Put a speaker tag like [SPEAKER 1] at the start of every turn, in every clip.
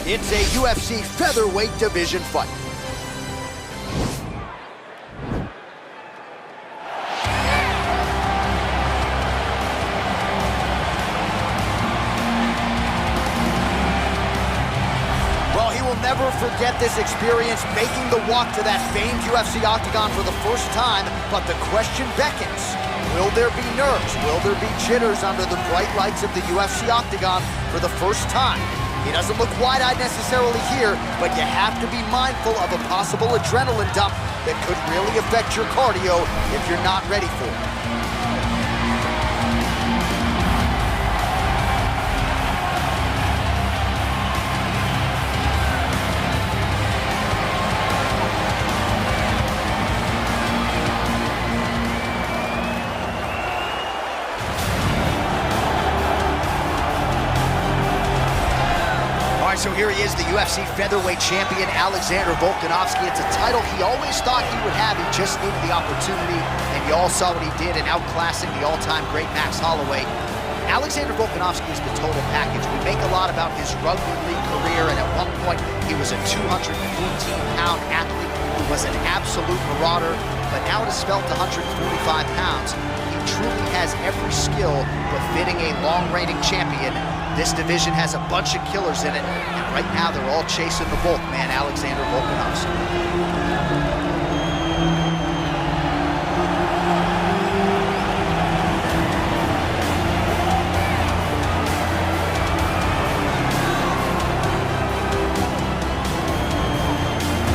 [SPEAKER 1] It's a UFC featherweight division fight. Well, he will never forget this experience, making the walk to that famed UFC octagon for the first time, but the question beckons. Will there be nerves? Will there be jitters under the bright lights of the UFC octagon for the first time? He doesn't look wide-eyed necessarily here, but you have to be mindful of a possible adrenaline dump that could really affect your cardio if you're not ready for it. So here he is, the UFC featherweight champion, Alexander Volkanovski. It's a title he always thought he would have. He just needed the opportunity, and you all saw what he did in outclassing the all-time great Max Holloway. Alexander Volkanovski is the total package. We make a lot about his rugby league career, and at one point, he was a 214-pound athlete who was an absolute marauder, but now it is felt 145 pounds. He truly has every skill befitting a long-reigning champion. This division has a bunch of killers in it, and right now they're all chasing the bulk man, Alexander Volkanovski.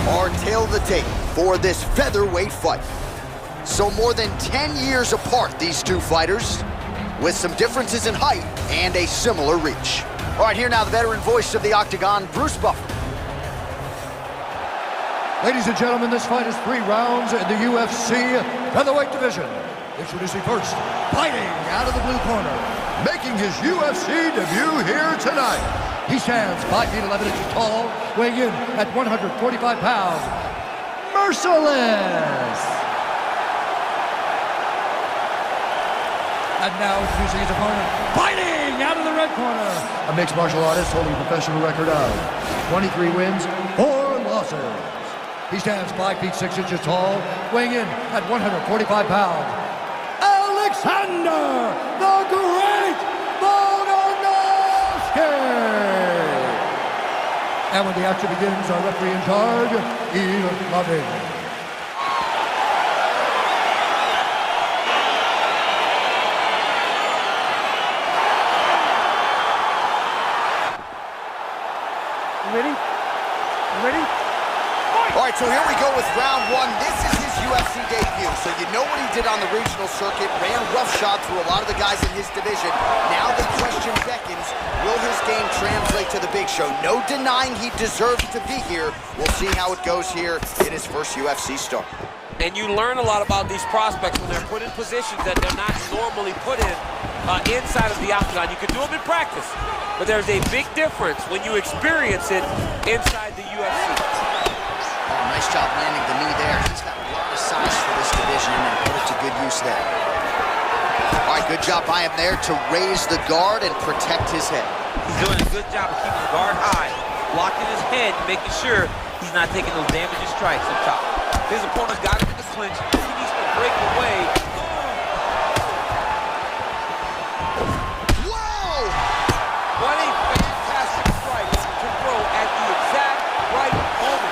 [SPEAKER 1] Our tale of the tape for this featherweight fight. So more than 10 years apart, these two fighters, with some differences in height and a similar reach. All right, here now the veteran voice of the octagon, Bruce Buffer.
[SPEAKER 2] Ladies and gentlemen, this fight is 3 rounds in the UFC featherweight division. Introducing first, fighting out of the blue corner, making his UFC debut here tonight. He stands 5 feet 11 inches tall, weighing in at 145 pounds. Merciless! And now introducing his opponent, fighting out of the red corner, a mixed martial artist holding a professional record of 23 wins, 4 losses. He stands 5 feet 6 inches tall, weighing in at 145 pounds. Alexander the Great Volkanovski! And when the action begins, our referee in charge, Ian Loving.
[SPEAKER 3] Ready? Ready?
[SPEAKER 1] All right, so here we go with round 1. This is his UFC debut, so you know what he did on the regional circuit, ran roughshod through a lot of the guys in his division. Now the question beckons, will his game translate to the big show? No denying he deserves to be here. We'll see how it goes here in his first UFC start.
[SPEAKER 4] And you learn a lot about these prospects when they're put in positions that they're not normally put in inside of the octagon. You can do them in practice, but there's a big difference when you experience it inside the UFC.
[SPEAKER 1] Oh, nice job landing the knee there. He's got a lot of size for this division and put it to good use there. All right, good job by him there to raise the guard and protect his head.
[SPEAKER 4] He's doing a good job of keeping the guard high, blocking his head, making sure he's not taking those damaging strikes up top. His opponent's got him in the clinch. He needs to break away.
[SPEAKER 1] Whoa!
[SPEAKER 4] What a fantastic strike to throw at the exact right moment.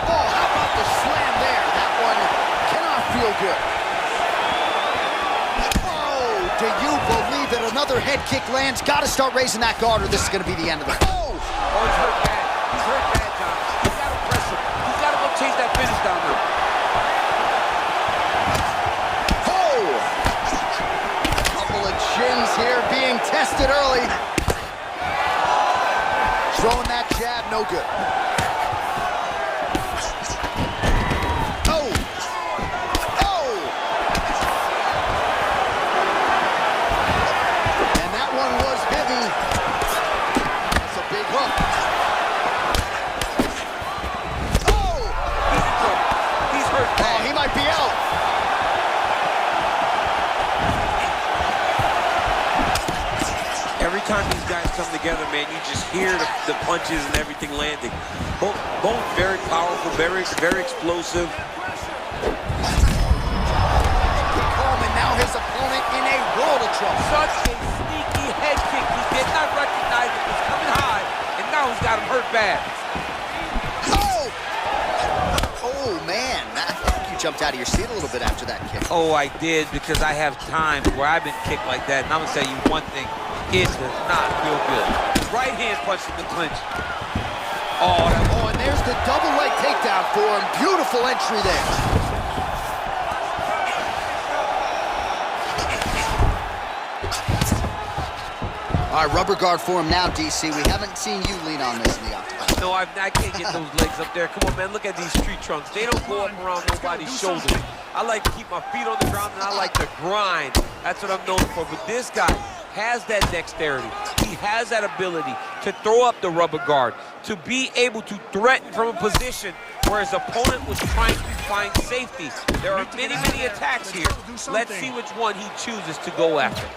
[SPEAKER 1] Oh, how about the slam there? That one cannot feel good. Oh, do you believe it? Another head kick lands. Got to start raising that guard or this is going to be the end of it.
[SPEAKER 4] Oh, he's hurt bad. He's hurt bad, John. He's got to press him. He's got to go chase that finish down there.
[SPEAKER 1] Oh! Couple of chins here being tested early. Throwing that jab, no good. Oh! Oh! And that one was heavy. That's a big hook. Oh!
[SPEAKER 4] He's hurt bad.
[SPEAKER 1] Oh, he might be out.
[SPEAKER 4] Every time these guys come together, man, you just hear the punches and everything landing. Both very powerful, very explosive.
[SPEAKER 1] Coleman, now his opponent in a world of trouble.
[SPEAKER 4] Such a sneaky head kick. He did not recognize it was coming high, and now he's got him hurt bad.
[SPEAKER 1] Oh, man. I think you jumped out of your seat a little bit after that kick.
[SPEAKER 4] Oh, I did, because I have times where I've been kicked like that, and I'm going to tell you one thing. It does not feel good. Right hand punch in the clinch.
[SPEAKER 1] Oh, and there's the double leg takedown for him. Beautiful entry there. All right, rubber guard for him now, DC. We haven't seen you lean on this in the octagon.
[SPEAKER 4] No, I can't get those legs up there. Come on, man, look at these tree trunks. They don't go up around nobody's shoulders. I like to keep my feet on the ground, and I like to grind. That's what I'm known for. But this guy has that dexterity. He has that ability to throw up the rubber guard, to be able to threaten from a position where his opponent was trying to find safety. There are many attacks here. Let's see which one he chooses to go after.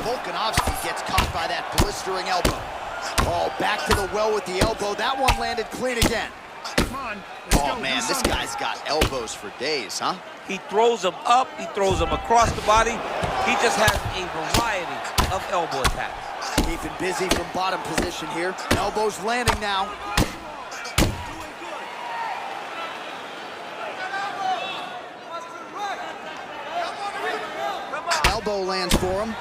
[SPEAKER 1] Volkanovski gets caught by that blistering elbow. Oh, back to the well with the elbow. That one landed clean again. Oh, man, this guy's got elbows for days, huh?
[SPEAKER 4] He throws them up, he throws them across the body. He just has a variety of elbow attacks.
[SPEAKER 1] Keeping busy from bottom position here. Elbows landing now. Elbow lands for him.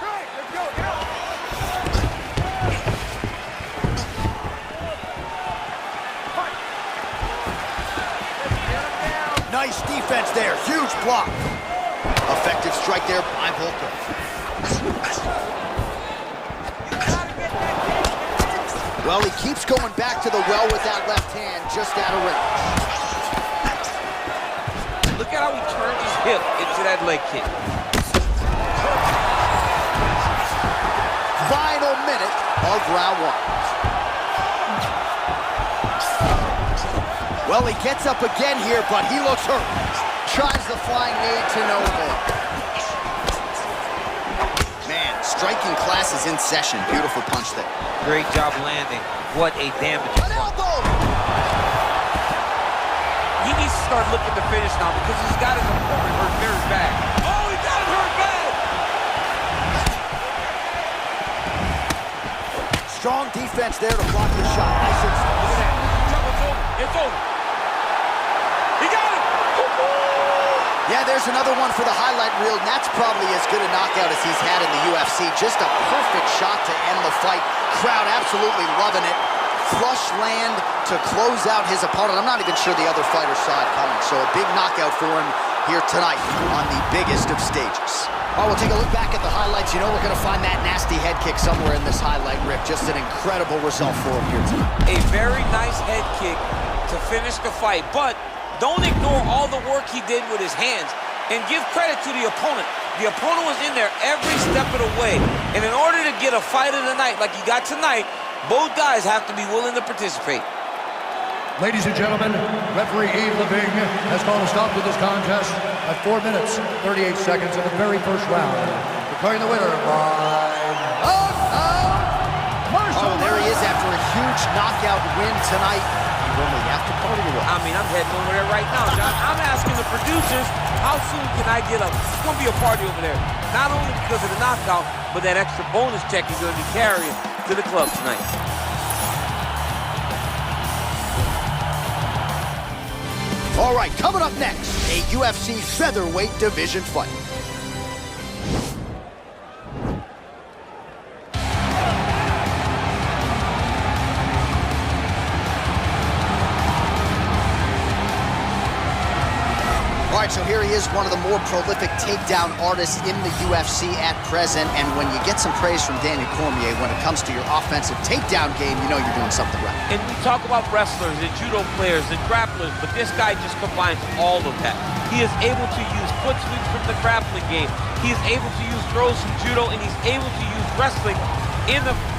[SPEAKER 1] Nice defense there, huge block. Effective strike there by Volkov. Well, he keeps going back to the well with that left hand, just out of range.
[SPEAKER 4] Look at how he turned his hip into that leg kick.
[SPEAKER 1] Final minute of round one. Well, he gets up again here, but he looks hurt. Tries the flying knee to no avail. Man, striking class is in session. Beautiful punch there.
[SPEAKER 4] Great job landing. What a damage.
[SPEAKER 1] An elbow!
[SPEAKER 4] He needs to start looking to finish now because he's got his opponent hurt very bad. Oh, he got him hurt bad!
[SPEAKER 1] Strong defense there to block the shot. Nice and slow.
[SPEAKER 4] Look at that. It's over. It's over. He got it!
[SPEAKER 1] Yeah, there's another one for the highlight reel, and that's probably as good a knockout as he's had in the UFC. Just a perfect shot to end the fight. Crowd absolutely loving it. Flush land to close out his opponent. I'm not even sure the other fighter saw it coming, so a big knockout for him here tonight on the biggest of stages. Oh, we'll take a look back at the highlights. You know we're going to find that nasty head kick somewhere in this highlight, Rick. Just an incredible result for him here tonight.
[SPEAKER 4] A very nice head kick to finish the fight, but don't ignore all the work he did with his hands and give credit to the opponent. The opponent was in there every step of the way, and in order to get a fight of the night like you got tonight, both guys have to be willing to participate.
[SPEAKER 2] Ladies and gentlemen, referee Yves Leving has called a stop to this contest at 4 minutes, 38 seconds of the very first round. Declaring the winner by Marshall.
[SPEAKER 1] Oh, there he is after a huge knockout win tonight. You only have to party away.
[SPEAKER 4] I mean, I'm heading over there right now, John. I'm asking the producers, how soon can I get up? It's going to be a party over there. Not only because of the knockout, but that extra bonus check he's going to be carrying to the club tonight.
[SPEAKER 1] All right, coming up next, a UFC featherweight division fight. All right, so here he is, one of the more prolific takedown artists in the UFC at present. And when you get some praise from Daniel Cormier when it comes to your offensive takedown game, you know you're doing something right.
[SPEAKER 4] And we talk about wrestlers and judo players and grapplers, but this guy just combines all of that. He is able to use foot sweeps from the grappling game. He is able to use throws from judo, and he's able to use wrestling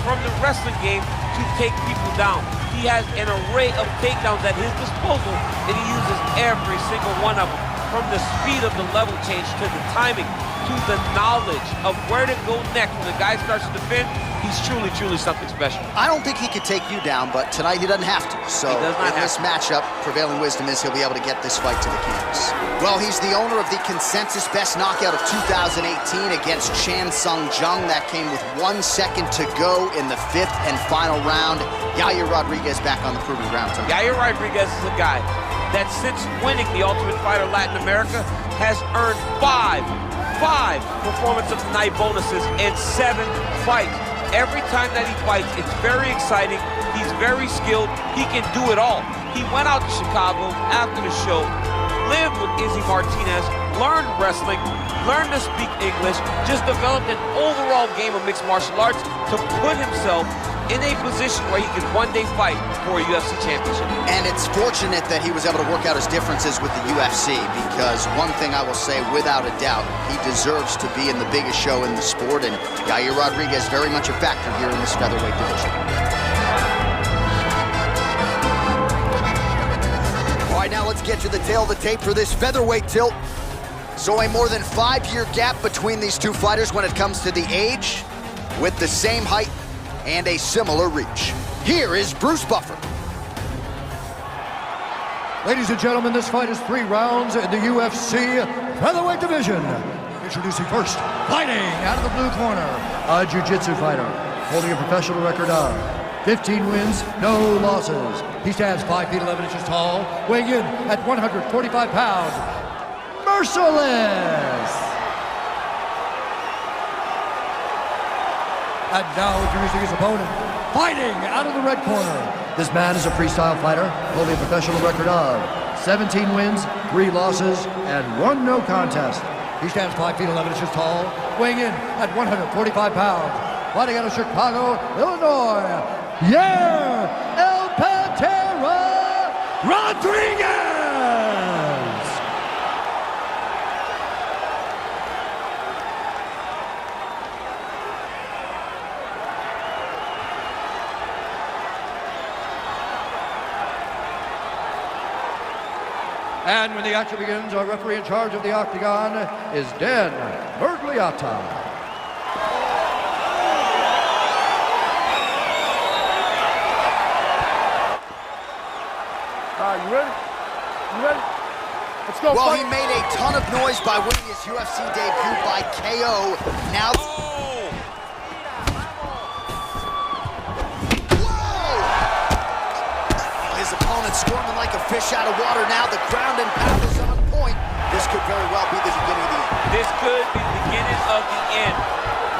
[SPEAKER 4] from the wrestling game to take people down. He has an array of takedowns at his disposal, and he uses every single one of them. From the speed of the level change to the timing to the knowledge of where to go next when the guy starts to defend, he's truly, truly something special.
[SPEAKER 1] I don't think he could take you down, but tonight he doesn't have to. So in this matchup, prevailing wisdom is he'll be able to get this fight to the canvas. Well, he's the owner of the consensus best knockout of 2018 against Chan Sung Jung. That came with 1 second to go in the 5th and final round. Yair Rodriguez back on the proving ground tonight.
[SPEAKER 4] Yair Rodriguez is a guy that since winning the Ultimate Fighter Latin America has earned five Performance of the Night bonuses in 7 fights. Every time that he fights, it's very exciting. He's very skilled. He can do it all. He went out to Chicago after the show, lived with Izzy Martinez, learned wrestling, learned to speak English, just developed an overall game of mixed martial arts to put himself in a position where he could one day fight for a UFC championship.
[SPEAKER 1] And it's fortunate that he was able to work out his differences with the UFC, because one thing I will say without a doubt, he deserves to be in the biggest show in the sport, and Yair Rodriguez very much a factor here in this featherweight division. All right, now let's get to the tail of the tape for this featherweight tilt. So a more than 5-year gap between these two fighters when it comes to the age, with the same height and a similar reach. Here is Bruce Buffer.
[SPEAKER 2] Ladies and gentlemen, this fight is 3 rounds in the UFC featherweight division. Introducing first, fighting out of the blue corner, a jiu-jitsu fighter holding a professional record of 15 wins, no losses. He stands 5 feet 11 inches tall, weighing in at 145 pounds. Merciless! And now introducing his opponent, fighting out of the red corner. This man is a freestyle fighter, holding a professional record of 17 wins, 3 losses, and 1 no contest. He stands 5 feet 11 inches tall, weighing in at 145 pounds. Fighting out of Chicago, Illinois, Yair El Pantera Rodriguez! And when the action begins, our referee in charge of the octagon is Dan Bergliata.
[SPEAKER 3] You ready? You ready? Let's go.
[SPEAKER 1] Well,
[SPEAKER 3] fight.
[SPEAKER 1] he made a ton of noise by winning his UFC debut by KO. Now... His opponent storming like a fish out of water now. The ground and pound is on point. This could very well be the beginning of the end.
[SPEAKER 4] This could be the beginning of the end.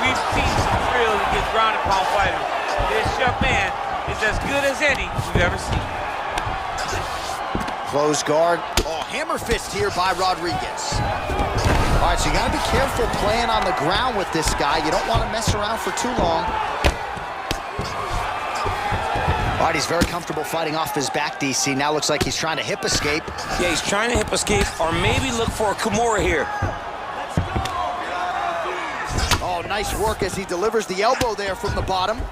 [SPEAKER 4] We've seen some really good ground and pound fighters. This young man is as good as any we've ever seen.
[SPEAKER 1] Close guard. Oh, hammer fist here by Rodriguez. All right, so you gotta be careful playing on the ground with this guy. You don't want to mess around for too long. All right, he's very comfortable fighting off his back, DC. Now looks like he's trying to hip escape.
[SPEAKER 5] Yeah, he's trying to hip escape or maybe look for a Kimura here.
[SPEAKER 1] Oh, nice work as he delivers the elbow there from the bottom.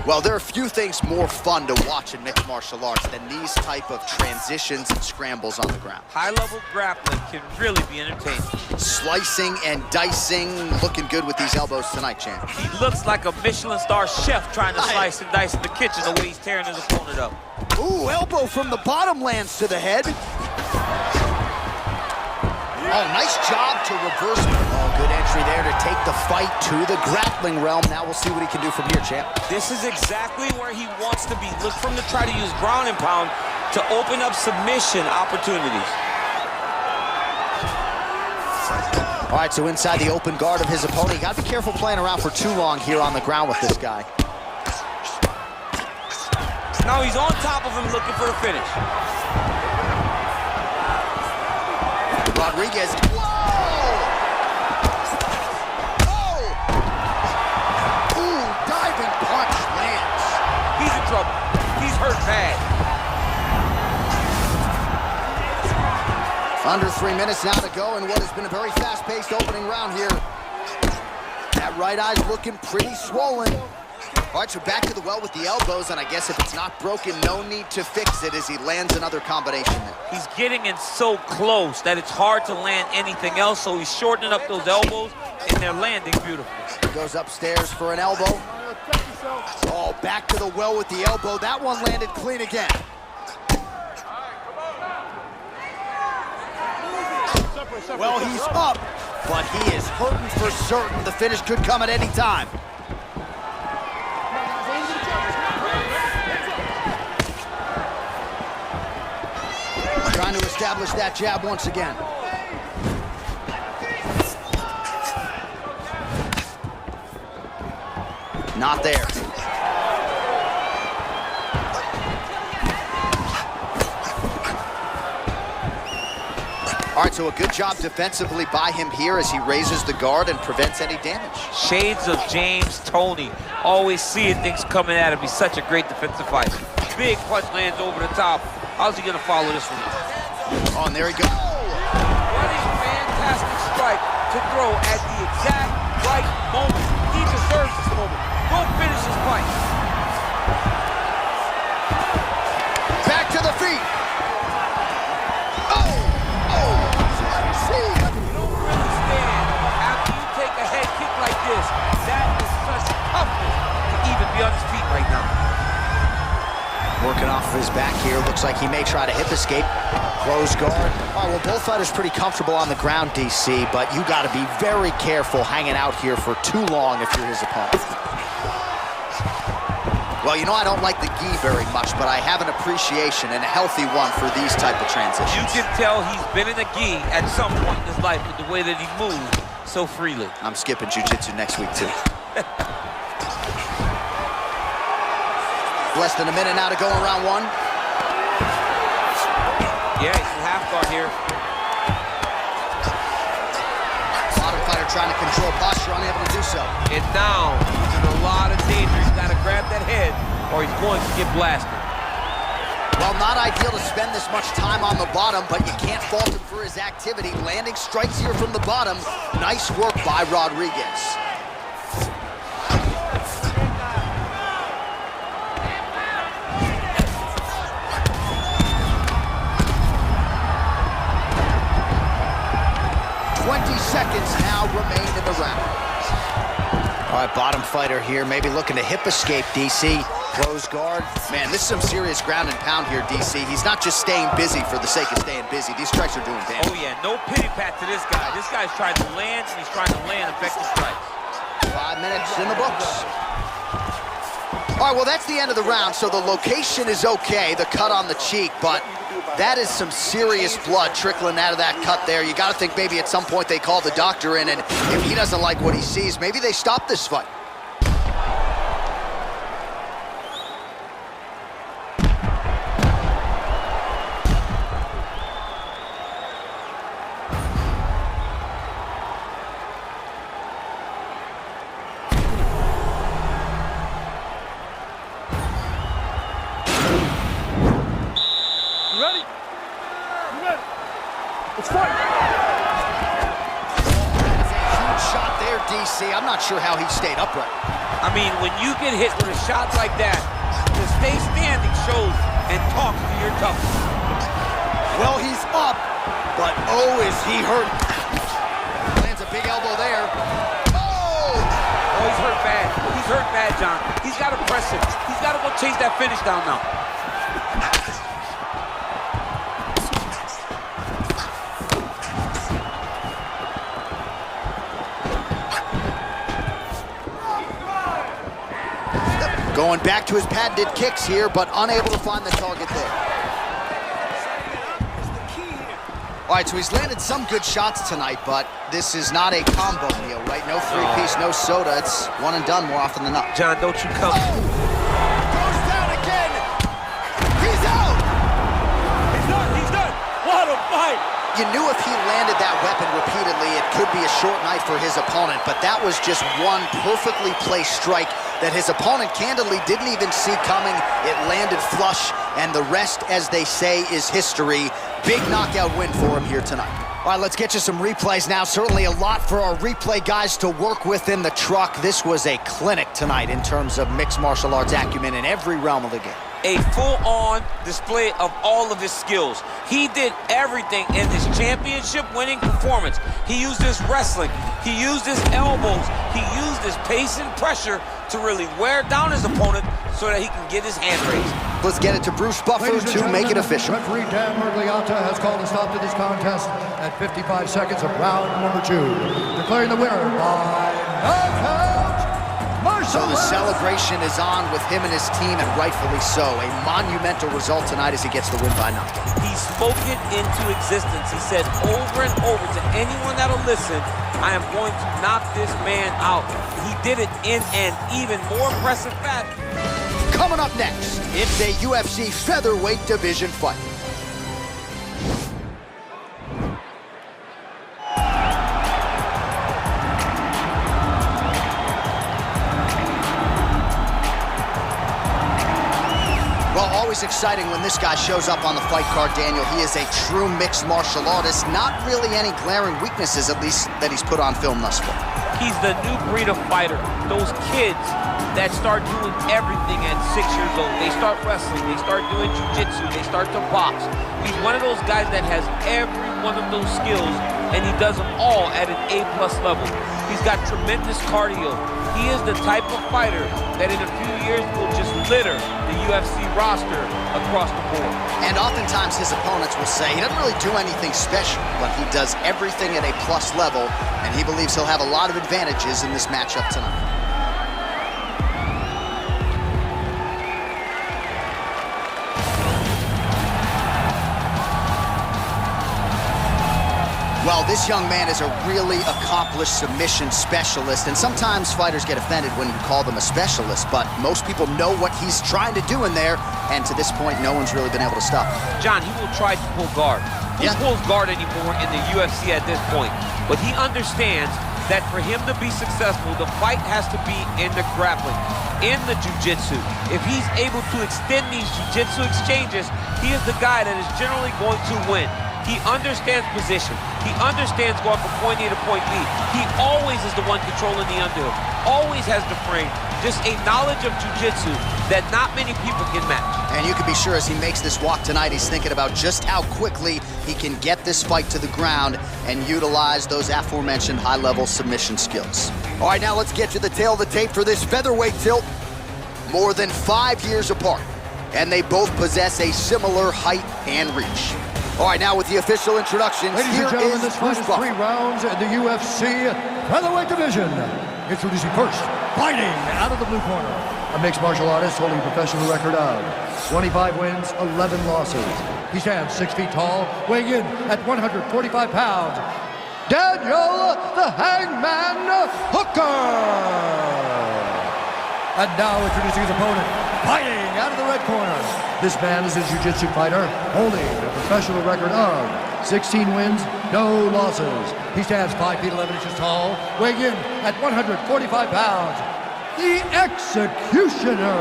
[SPEAKER 1] Well, there are few things more fun to watch in mixed martial arts than these type of transitions and scrambles on the ground.
[SPEAKER 4] High-level grappling can really be entertaining.
[SPEAKER 1] Slicing and dicing, looking good with these elbows tonight, champ.
[SPEAKER 4] He looks like a Michelin star chef trying to slice and dice in the kitchen the way he's tearing his opponent up.
[SPEAKER 1] Ooh, elbow from the bottom lands to the head. Oh, nice job to reverse. Oh, good entry there to take the fight to the grappling realm. Now we'll see what he can do from here, champ.
[SPEAKER 5] This is exactly where he wants to be. Look for him to try to use ground and pound to open up submission opportunities.
[SPEAKER 1] All right, so inside the open guard of his opponent. You got to be careful playing around for too long here on the ground with this guy.
[SPEAKER 5] Now he's on top of him looking for the finish.
[SPEAKER 1] Rodriguez. Whoa! Oh! Ooh, diving punch lands.
[SPEAKER 4] He's in trouble. He's hurt bad.
[SPEAKER 1] Under 3 minutes now to go in what has been a very fast-paced opening round here. That right eye's looking pretty swollen. All right, so back to the well with the elbows, and I guess if it's not broken, no need to fix it as he lands another combination there.
[SPEAKER 5] He's getting in so close that it's hard to land anything else, so he's shortening up those elbows, and they're landing beautifully.
[SPEAKER 1] He goes upstairs for an elbow. Oh, back to the well with the elbow. That one landed clean again. Well, he's up, but he is hurting for certain. The finish could come at any time. Trying to establish that jab once again. Not there. All right, so a good job defensively by him here as he raises the guard and prevents any damage.
[SPEAKER 5] Shades of James Toney. Always seeing things coming at him. He's such a great defensive fighter. Big punch lands over the top. How's he gonna follow this one up?
[SPEAKER 1] Oh, and there he goes.
[SPEAKER 4] What a fantastic strike to throw at the exact right moment. He deserves this moment. Go finish his fight.
[SPEAKER 1] Back to the feet. Oh! Oh! See?
[SPEAKER 4] You don't really stand after you take a head kick like this. That is such toughness to even be on his feet right now.
[SPEAKER 1] Working off of his back here. Looks like he may try to hip escape. Close guard. All right, well, both fighters pretty comfortable on the ground, DC, but you got to be very careful hanging out here for too long if you're his opponent. Well, you know, I don't like the gi very much, but I have an appreciation and a healthy one for these type of transitions.
[SPEAKER 5] You can tell he's been in a gi at some point in his life with the way that he moves so freely.
[SPEAKER 1] I'm skipping jiu-jitsu next week, too. Less than a minute now to go in round one.
[SPEAKER 5] Yeah, he's in half guard here.
[SPEAKER 1] Bottom fighter trying to control posture, unable to do so.
[SPEAKER 5] And now, he's in a lot of danger. He's got to grab that head or he's going to get blasted.
[SPEAKER 1] Well, not ideal to spend this much time on the bottom, but you can't fault him for his activity. Landing strikes here from the bottom. Nice work by Rodriguez. Seconds now remain in the round. All right, bottom fighter here, maybe looking to hip escape, DC. Close guard. Man, this is some serious ground and pound here, DC. He's not just staying busy for the sake of staying busy. These strikes are doing damage.
[SPEAKER 5] Oh, yeah, no pity pat to this guy. This guy's trying to land, and he's trying to land effective strikes.
[SPEAKER 1] 5 minutes in the books. All right, well, that's the end of the round, so the location is okay, the cut on the cheek, but that is some serious blood trickling out of that cut there. You got to think maybe at some point they call the doctor in, and if he doesn't like what he sees, maybe they stop this fight. I'm not sure how he stayed upright.
[SPEAKER 5] I mean, when you get hit with a shot like that, to stay standing shows and talks to your toughness.
[SPEAKER 1] Well, he's up, but oh, is he hurt. Lands a big elbow there. Oh!
[SPEAKER 5] Oh, he's hurt bad. He's hurt bad, John. He's got to press him. He's got to go chase that finish down now.
[SPEAKER 1] Going back to his patented kicks here, but unable to find the target there. All right, so he's landed some good shots tonight, but this is not a combo meal, right? No three-piece, no soda. It's one and done more often than not.
[SPEAKER 5] John, don't you come.
[SPEAKER 1] Oh! Goes down again! He's out!
[SPEAKER 4] He's done! What a fight!
[SPEAKER 1] You knew if he landed that weapon repeatedly, it could be a short night for his opponent, but that was just one perfectly placed strike that his opponent candidly didn't even see coming. It landed flush, and the rest, as they say, is history. Big knockout win for him here tonight. All right, let's get you some replays now. Certainly a lot for our replay guys to work with in the truck. This was a clinic tonight in terms of mixed martial arts acumen in every realm of the game.
[SPEAKER 5] A full-on display of all of his skills. He did everything in this championship-winning performance. He used his wrestling. He used his elbows. He used his pace and pressure to really wear down his opponent so that he can get his hand raised.
[SPEAKER 1] Let's get it to Bruce Buffer to make it official.
[SPEAKER 2] Referee Dan Mergliata has called a stop to this contest at 55 seconds of round number 2. Declaring the winner by knockout.
[SPEAKER 1] So the celebration is on with him and his team, and rightfully so. A monumental result tonight as he gets the win by knockout.
[SPEAKER 5] He spoke it into existence. He said over and over to anyone that'll listen, I am going to knock this man out. He did it in an even more impressive fashion.
[SPEAKER 1] Coming up next, it's a UFC featherweight division fight. Well, always exciting when this guy shows up on the fight card, Daniel. He is a true mixed martial artist. Not really any glaring weaknesses, at least, that he's put on film thus far.
[SPEAKER 5] He's the new breed of fighter. Those kids that start doing everything at 6 years old. They start wrestling, they start doing jiu-jitsu, they start to box. He's one of those guys that has every one of those skills, and he does them all at an A+ level. He's got tremendous cardio. He is the type of fighter that in a few years will just litter the UFC roster across the board.
[SPEAKER 1] And oftentimes his opponents will say he doesn't really do anything special, but he does everything at a plus level, and he believes he'll have a lot of advantages in this matchup tonight. Well, this young man is a really accomplished submission specialist, and sometimes fighters get offended when you call them a specialist, but most people know what he's trying to do in there, and to this point, no one's really been able to stop him.
[SPEAKER 5] John, he will try to pull guard. Who pulls guard anymore in the UFC at this point? But he understands that for him to be successful, the fight has to be in the grappling, in the jiu-jitsu. If he's able to extend these jiu-jitsu exchanges, he is the guy that is generally going to win. He understands position. He understands going from point A to point B. He always is the one controlling the underhook. Always has the frame. Just a knowledge of jiu-jitsu that not many people can match.
[SPEAKER 1] And you can be sure as he makes this walk tonight, he's thinking about just how quickly he can get this fight to the ground and utilize those aforementioned high-level submission skills. All right, now let's get to the tail of the tape for this featherweight tilt. More than 5 years apart, and they both possess a similar height and reach. All right, now with the official introductions,
[SPEAKER 2] Ladies and gentlemen, this fight is 3 rounds in the UFC featherweight division. Introducing first, fighting out of the blue corner, a mixed martial artist holding a professional record of 25 wins, 11 losses. He stands 6 feet tall, weighing in at 145 pounds. Daniel the Hangman Hooker! And now introducing his opponent, fighting out of the red corner. This man is a jiu-jitsu fighter, holding a professional record of 16 wins, no losses. He stands 5 feet 11 inches tall, weighing in at 145 pounds. The Executioner.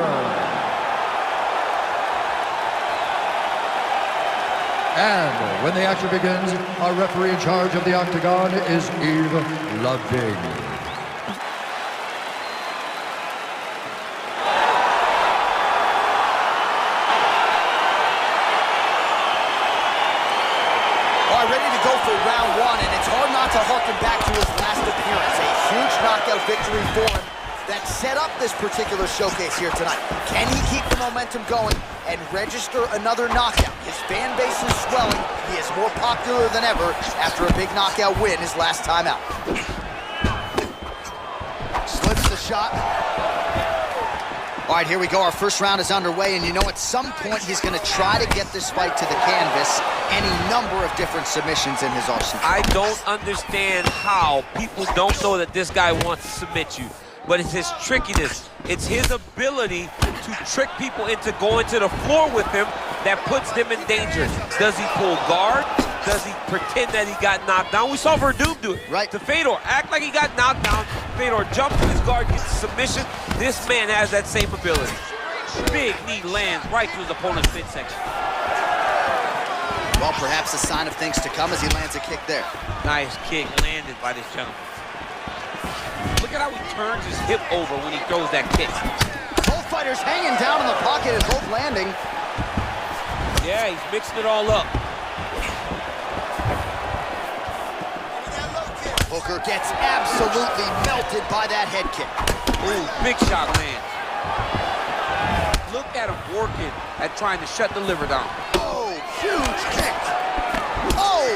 [SPEAKER 2] And when the action begins, our referee in charge of the octagon is Yves Ludwig.
[SPEAKER 1] To harken back to his last appearance, a huge knockout victory for him that set up this particular showcase here tonight. Can he keep the momentum going and register another knockout? His fan base is swelling. He is more popular than ever after a big knockout win his last time out. Slips the shot. All right, here we go. Our first round is underway, and you know at some point he's going to try to get this fight to the canvas. Any number of different submissions in his arsenal.
[SPEAKER 5] I don't understand how people don't know that this guy wants to submit you, but it's his trickiness. It's his ability to trick people into going to the floor with him that puts them in danger. Does he pull guard? Does he pretend that he got knocked down? We saw Verdum do it.
[SPEAKER 1] Right.
[SPEAKER 5] To Fedor, act like he got knocked down. Fedor jumps in his guard, gets a submission. This man has that same ability. Big knee lands right to his opponent's midsection.
[SPEAKER 1] Well, perhaps a sign of things to come as he lands a kick there.
[SPEAKER 5] Nice kick landed by this gentleman. Look at how he turns his hip over when he throws that kick.
[SPEAKER 1] Both fighters hanging down in the pocket and both landing.
[SPEAKER 5] Yeah, he's mixing it all up.
[SPEAKER 1] Booker gets absolutely melted by that head kick.
[SPEAKER 5] Ooh, big shot lands. Look at him working at trying to shut the liver down.
[SPEAKER 1] Oh, huge kick. Oh!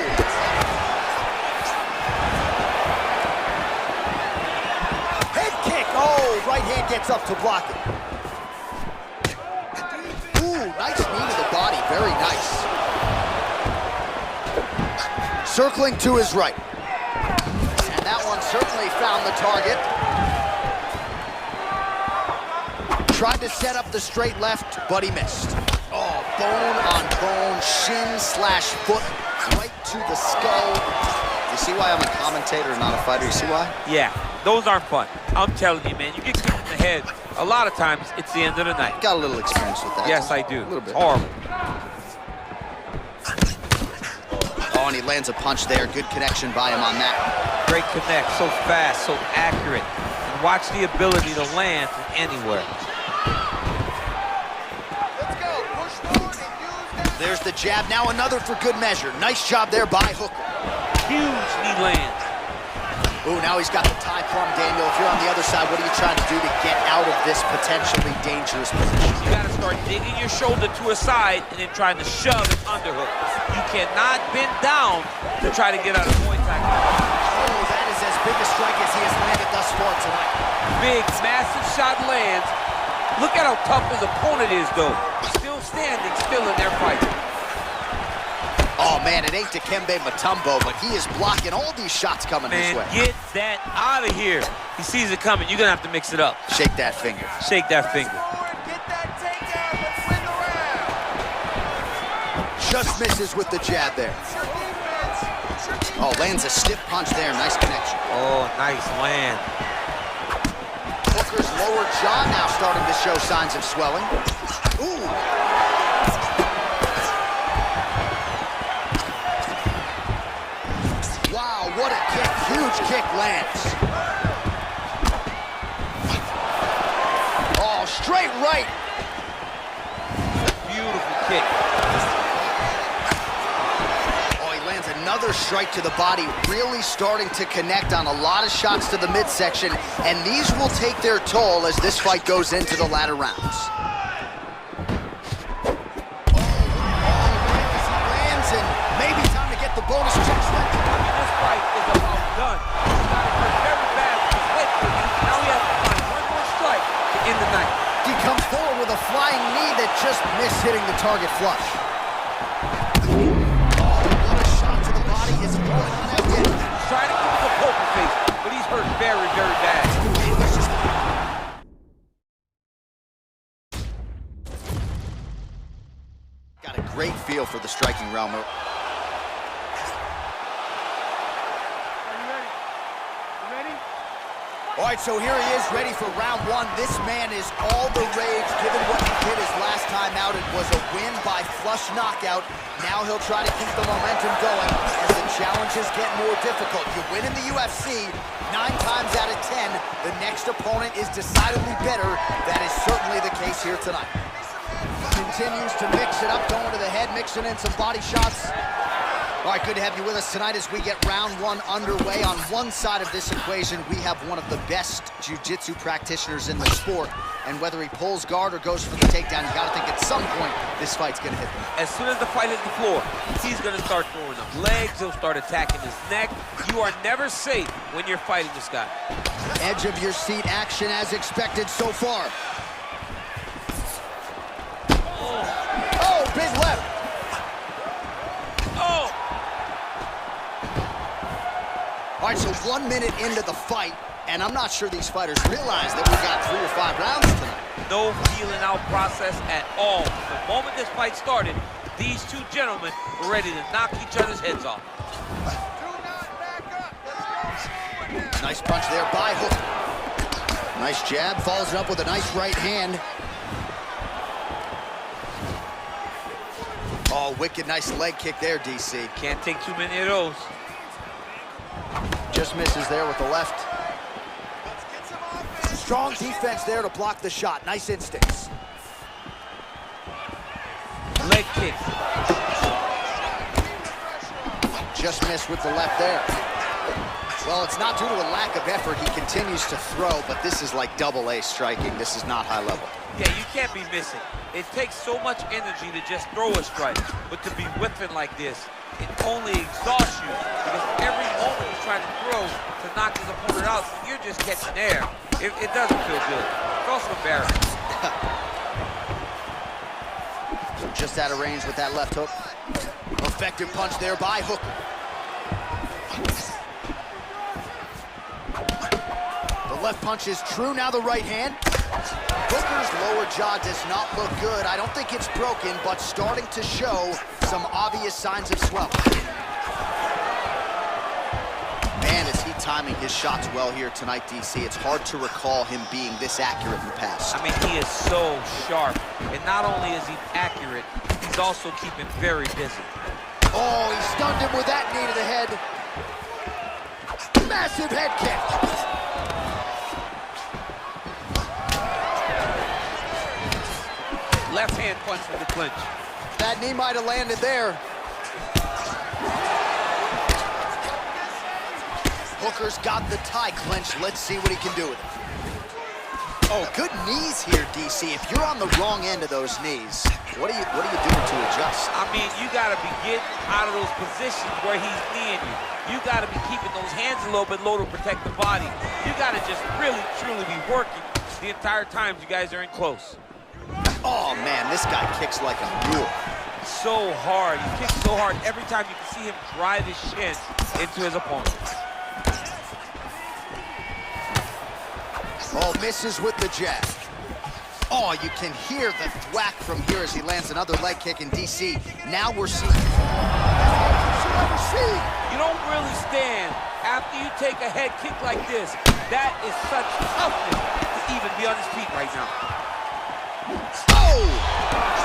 [SPEAKER 1] Head kick. Oh, right hand gets up to block it. Ooh, nice knee to the body. Very nice. Circling to his right. And that one certainly found the target. Tried to set up the straight left, but he missed. Oh, bone on bone, shin slash foot, right to the skull. You see why I'm a commentator and not a fighter? You see why?
[SPEAKER 5] Yeah, those aren't fun. I'm telling you, man, you get kicked in the head, a lot of times it's the end of the night.
[SPEAKER 1] Got a little experience with that.
[SPEAKER 5] Yes, I do.
[SPEAKER 1] A little bit.
[SPEAKER 5] Horrible.
[SPEAKER 1] Oh, and he lands a punch there. Good connection by him on that.
[SPEAKER 5] Great connect, so fast, so accurate. And watch the ability to land from anywhere.
[SPEAKER 1] There's the jab. Now another for good measure. Nice job there by Hooker.
[SPEAKER 5] Huge knee lands.
[SPEAKER 1] Ooh, now he's got the tie plum, Daniel. If you're on the other side, what are you trying to do to get out of this potentially dangerous position?
[SPEAKER 5] You got to start digging your shoulder to a side and then trying to shove an underhook. You cannot bend down to try to get out of point tackle.
[SPEAKER 1] Oh, that is as big a strike as he has landed thus far tonight.
[SPEAKER 5] Big, massive shot lands. Look at how tough his opponent is, though. Still standing, still in their fight.
[SPEAKER 1] Oh, man, it ain't Dikembe Mutombo, but he is blocking all these shots coming his way.
[SPEAKER 5] Man, get that out of here. He sees it coming. You're going to have to mix it up.
[SPEAKER 1] Shake that finger.
[SPEAKER 5] Shake that finger.
[SPEAKER 1] Just misses with the jab there. Oh, lands a stiff punch there. Nice connection.
[SPEAKER 5] Oh, nice land.
[SPEAKER 1] Booker's lower jaw now starting to show signs of swelling. Ooh. Wow, what a kick. Huge kick lands. Oh, straight right.
[SPEAKER 5] Beautiful kick.
[SPEAKER 1] Another strike to the body, really starting to connect on a lot of shots to the midsection, and these will take their toll as this fight goes into the latter rounds. Oh, he lands, and maybe time to get the bonus check.
[SPEAKER 5] This fight is about done. He's got it hurt very bad with his head. Now he has to find one more strike to end the night.
[SPEAKER 1] He comes forward with a flying knee that just missed hitting the target flush.
[SPEAKER 5] Trying to give him a poker face, but he's hurt very, very bad.
[SPEAKER 1] Got a great feel for the striking realm.
[SPEAKER 3] Are you ready? You ready?
[SPEAKER 1] All right, so here he is, ready for round one. This man is all the rage, given what he did his last time out. It was a win by flush knockout. Now he'll try to keep the momentum going as the challenges get more difficult. You win in the UFC, 9 times out of 10, the next opponent is decidedly better. That is certainly the case here tonight. Continues to mix it up, going to the head, mixing in some body shots. All right, good to have you with us tonight as we get round one underway. On one side of this equation, we have one of the best jiu-jitsu practitioners in the sport. And whether he pulls guard or goes for the takedown, you got to think at some point this fight's going to hit him.
[SPEAKER 5] As soon as the fight hits the floor, he's going to start throwing up legs. He'll start attacking his neck. You are never safe when you're fighting this guy.
[SPEAKER 1] Edge of your seat action as expected so far. Oh, big left.
[SPEAKER 5] Oh!
[SPEAKER 1] All right, so 1 minute into the fight, and I'm not sure these fighters realize that we've got 3 or 5 rounds tonight.
[SPEAKER 5] No feeling out process at all. The moment this fight started, these two gentlemen were ready to knock each other's heads off.
[SPEAKER 1] Nice punch there by Hooker. Nice jab, follows it up with a nice right hand. Oh, Oh, wicked nice leg kick there, DC.
[SPEAKER 5] Can't take too many of those.
[SPEAKER 1] Just misses there with the left. Strong defense there to block the shot. Nice instincts.
[SPEAKER 5] Leg kick.
[SPEAKER 1] Just missed with the left there. Well, it's not due to a lack of effort. He continues to throw, but this is like double-A striking. This is not high level.
[SPEAKER 5] Yeah, you can't be missing. It takes so much energy to just throw a strike, but to be whipping like this, it only exhausts you because every moment he's trying to throw to knock his opponent out, you're just catching air. It doesn't feel good. It's also embarrassing.
[SPEAKER 1] Just out of range with that left hook. Effective punch there by Hooker. The left punch is true, now the right hand. Hooker's lower jaw does not look good. I don't think it's broken, but starting to show some obvious signs of swelling. Man, is he timing his shots well here tonight, DC. It's hard to recall him being this accurate in the past.
[SPEAKER 5] I mean, he is so sharp. And not only is he accurate, he's also keeping very busy.
[SPEAKER 1] Oh, he stunned him with that knee to the head. Massive head kick.
[SPEAKER 5] Left hand punch for the clinch.
[SPEAKER 1] That knee might have landed there. Hooker's got the tie clinch. Let's see what he can do with it. Oh, good knees here, DC. If you're on the wrong end of those knees, what are you doing to adjust?
[SPEAKER 5] I mean, you gotta be getting out of those positions where he's kneeing you. You gotta be keeping those hands a little bit low to protect the body. You gotta just really, truly be working the entire time you guys are in close.
[SPEAKER 1] Oh, man, this guy kicks like a mule.
[SPEAKER 5] So hard. He kicks so hard every time you can see him drive his shin into his opponent.
[SPEAKER 1] Oh, misses with the jab. Oh, you can hear the thwack from here as he lands another leg kick in DC. Now we're seeing...
[SPEAKER 5] You don't really stand after you take a head kick like this. That is such toughness to even be on his feet right now.
[SPEAKER 1] Oh!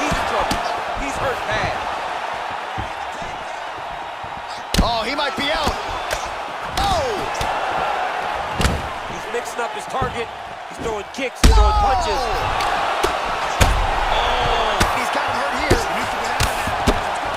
[SPEAKER 5] He's in trouble. He's hurt bad.
[SPEAKER 1] Oh, he might be out. Oh!
[SPEAKER 4] He's mixing up his target. He's throwing kicks, he's throwing punches.
[SPEAKER 1] Oh! He's gotten hurt here.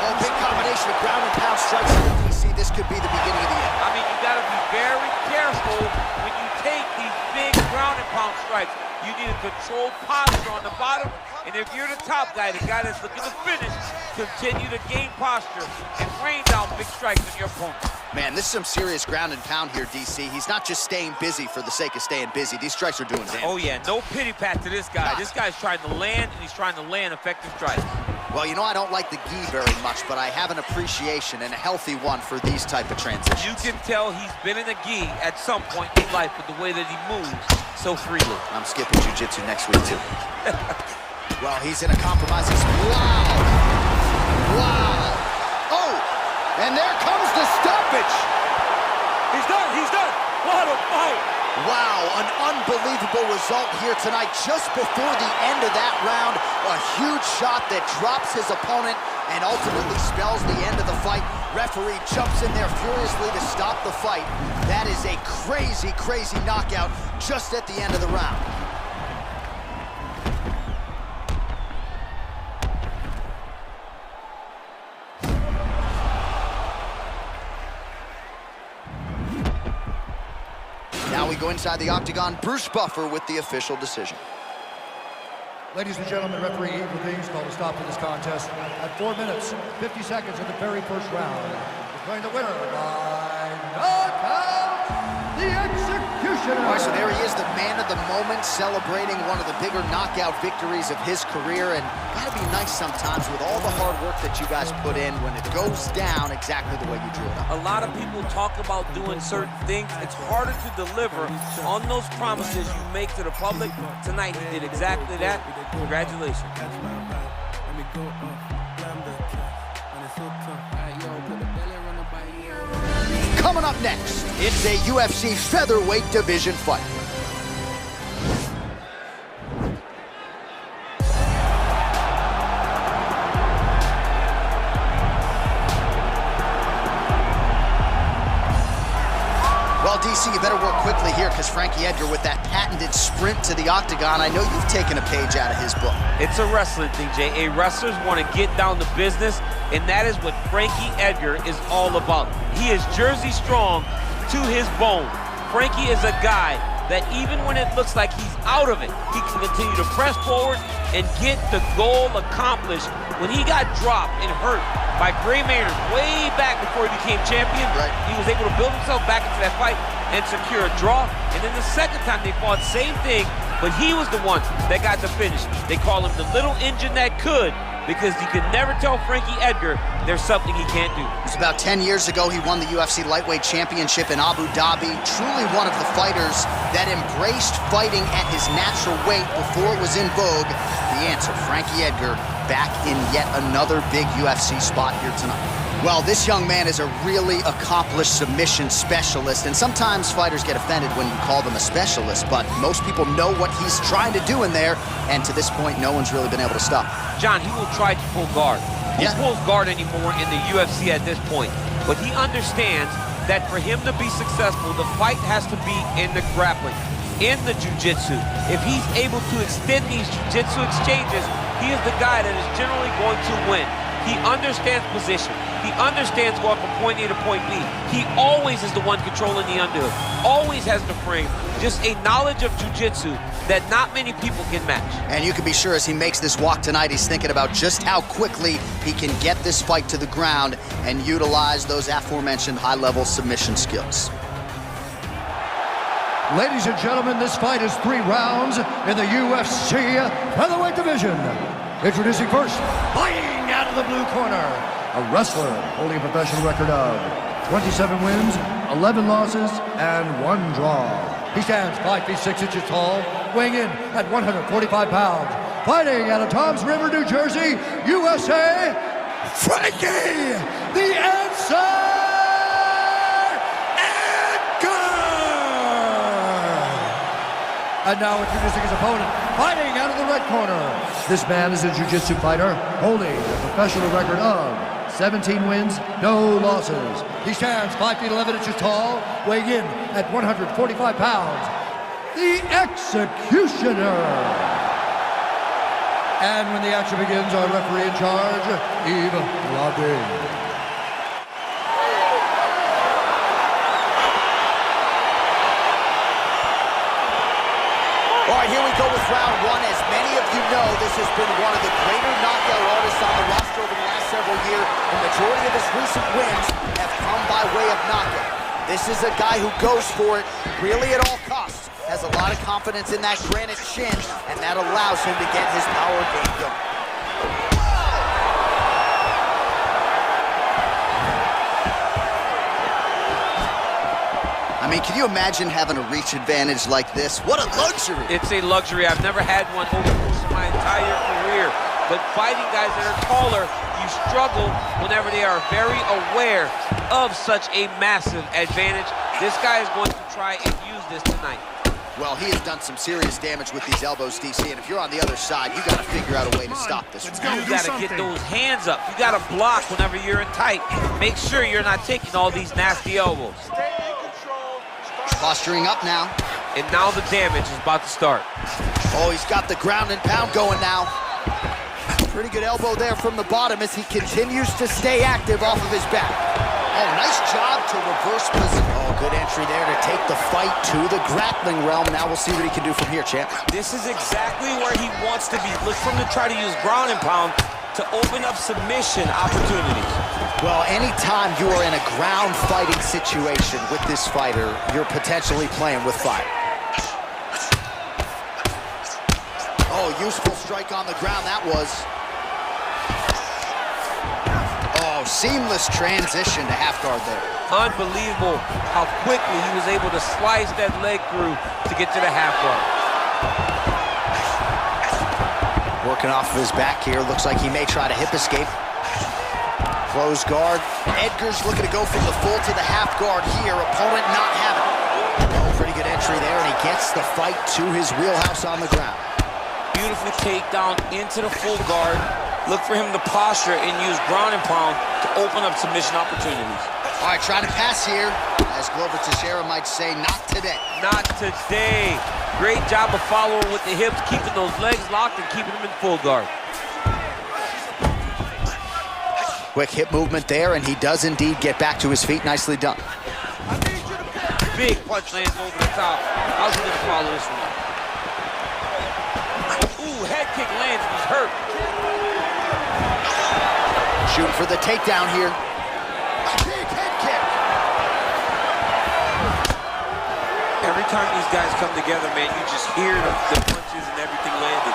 [SPEAKER 1] Oh, big combination of ground and pound strikes in the DC. This could be the beginning of the end.
[SPEAKER 5] I mean, you got to be very careful when you take these big ground and pound strikes. You need a controlled posture on the bottom, and if you're the top guy, the guy that's looking to finish, continue to gain posture and rain down big strikes on your opponent.
[SPEAKER 1] Man, this is some serious ground and pound here, DC. He's not just staying busy for the sake of staying busy. These strikes are doing damage.
[SPEAKER 5] Oh, yeah, no pity pat to this guy. This guy's trying to land, and he's trying to land effective strikes.
[SPEAKER 1] Well, you know, I don't like the gi very much, but I have an appreciation, and a healthy one, for these type of transitions.
[SPEAKER 5] You can tell he's been in a gi at some point in life with the way that he moves so freely.
[SPEAKER 1] I'm skipping jiu-jitsu next week, too. Well, he's in a compromising... Wow! Wow! Oh! And there comes the stoppage!
[SPEAKER 4] He's done, he's done! What a fight!
[SPEAKER 1] Wow, an unbelievable result here tonight. Just before the end of that round, a huge shot that drops his opponent and ultimately spells the end of the fight. Referee jumps in there furiously to stop the fight. That is a crazy, crazy knockout just at the end of the round. Now we go inside the octagon. Bruce Buffer with the official decision.
[SPEAKER 2] Ladies and gentlemen, referee Eagle Deans called a stop to this contest at 4 minutes, 50 seconds of the very first round. Declaring the winner by knockout, the Executioner.
[SPEAKER 1] All right, so there he is, the man of the moment, celebrating one of the bigger knockout victories of his career. And gotta be nice sometimes with all the hard work that you guys put in when it goes down exactly the way you drew it up.
[SPEAKER 4] A lot of people talk about doing certain things. It's harder to deliver on those promises you make to the public. Tonight, he did exactly that. Congratulations.
[SPEAKER 1] Coming up next, it's a UFC featherweight division fight. DC, you better work quickly here because Frankie Edgar, with that patented sprint to the octagon, I know you've taken a page out of his book.
[SPEAKER 5] It's a wrestling thing, Jay. Wrestlers want to get down to business, and that is what Frankie Edgar is all about. He is Jersey strong to his bone. Frankie is a guy that even when it looks like he's out of it, he can continue to press forward and get the goal accomplished. When he got dropped and hurt by Gray Maynard way back before he became champion, he was able to build himself back into that fight and secure a draw. And then the second time they fought, same thing, but he was the one that got the finish. They call him the little engine that could, because you could never tell Frankie Edgar there's something he can't do.
[SPEAKER 1] It was about 10 years ago he won the UFC lightweight championship in Abu Dhabi. Truly one of the fighters that embraced fighting at his natural weight before it was in vogue. The answer, Frankie Edgar, back in yet another big UFC spot here tonight. Well, this young man is a really accomplished submission specialist, and sometimes fighters get offended when you call them a specialist, but most people know what he's trying to do in there, and to this point, no one's really been able to stop him.
[SPEAKER 5] John, he will try to pull guard. He pulls guard anymore in the UFC at this point, but he understands that for him to be successful, the fight has to be in the grappling, in the jiu-jitsu. If he's able to extend these jiu-jitsu exchanges, he is the guy that is generally going to win. He understands position. He understands going from point A to point B. He always is the one controlling the underhook. Always has the frame. Just a knowledge of jiu-jitsu that not many people can match.
[SPEAKER 1] And you can be sure as he makes this walk tonight, he's thinking about just how quickly he can get this fight to the ground and utilize those aforementioned high-level submission skills.
[SPEAKER 2] Ladies and gentlemen, this fight is 3 rounds in the UFC featherweight division. Introducing first, fighting out of the blue corner, a wrestler holding a professional record of 27 wins, 11 losses, and 1 draw. He stands 5 feet 6 inches tall, weighing in at 145 pounds. Fighting out of Toms River, New Jersey, USA, Frankie the Answer Edgar! And now introducing his opponent, fighting out of the red corner. This man is a jiu-jitsu fighter holding a professional record of 17 wins, no losses. He stands 5 feet 11 inches tall, weighing in at 145 pounds. The Executioner. And when the action begins, our referee in charge, Yves Lavigne.
[SPEAKER 1] All right, here we go with round 1. As many of you know, this has been one of the greater knockout artists on the roster over the last several years. The majority of his recent wins have come by way of knockout. This is a guy who goes for it really at all costs. Has a lot of confidence in that granite chin, and that allows him to get his power game going. I mean, can you imagine having a reach advantage like this? What a luxury!
[SPEAKER 5] It's a luxury. I've never had one over my entire career. But fighting guys that are taller, you struggle whenever they are very aware of such a massive advantage. This guy is going to try and use this tonight.
[SPEAKER 1] Well, he has done some serious damage with these elbows, DC, and if you're on the other side, you got to figure out a way to stop this.
[SPEAKER 5] You got to get those hands up. You got to block whenever you're in tight. Make sure you're not taking all these nasty elbows.
[SPEAKER 1] Posturing up now.
[SPEAKER 5] And now the damage is about to start.
[SPEAKER 1] Oh, he's got the ground and pound going now. Pretty good elbow there from the bottom as he continues to stay active off of his back. Oh, nice job to reverse position. Oh, good entry there to take the fight to the grappling realm. Now we'll see what he can do from here, champ.
[SPEAKER 4] This is exactly where he wants to be. Look for him to try to use ground and pound to open up submission opportunities.
[SPEAKER 1] Well, anytime you are in a ground fighting situation with this fighter, you're potentially playing with fire. Oh, useful strike on the ground that was. Oh, seamless transition to half guard there.
[SPEAKER 5] Unbelievable how quickly he was able to slice that leg through to get to the half guard.
[SPEAKER 1] Working off of his back here. Looks like he may try to hip escape. Close guard. Edgar's looking to go from the full to the half guard here. Opponent not having it. Oh, pretty good entry there, and he gets the fight to his wheelhouse on the ground.
[SPEAKER 4] Beautiful takedown into the full guard. Look for him to posture and use ground and pound to open up submission opportunities.
[SPEAKER 1] All right, trying to pass here as As Glover Teixeira might say, not today.
[SPEAKER 5] Not today. Great job of following with the hips, keeping those legs locked and keeping them in full guard.
[SPEAKER 1] Quick hip movement there, and he does indeed get back to his feet. Nicely done.
[SPEAKER 5] Big punch lands over the top. How's he gonna follow this one? Ooh, head kick lands, he's hurt.
[SPEAKER 1] Shooting for the takedown here. Big head kick.
[SPEAKER 5] Every time these guys come together, man, you just hear the punches and everything landing.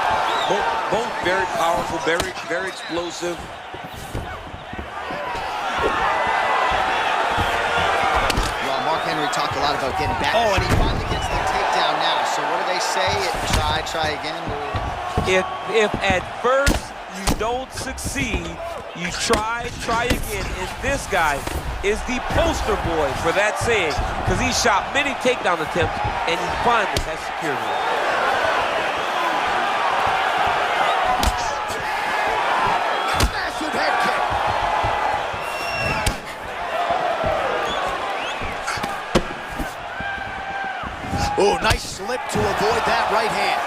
[SPEAKER 5] Both very powerful, very explosive.
[SPEAKER 1] Well, Mark Henry talked a lot about getting back. Oh, and he finally gets the takedown now. So what do they say? Try again.
[SPEAKER 5] If at first you don't succeed, you try again. And this guy is the poster boy for that saying, because he shot many takedown attempts and he finally has secured one.
[SPEAKER 1] Massive head kick. Oh, nice slip to avoid that right hand.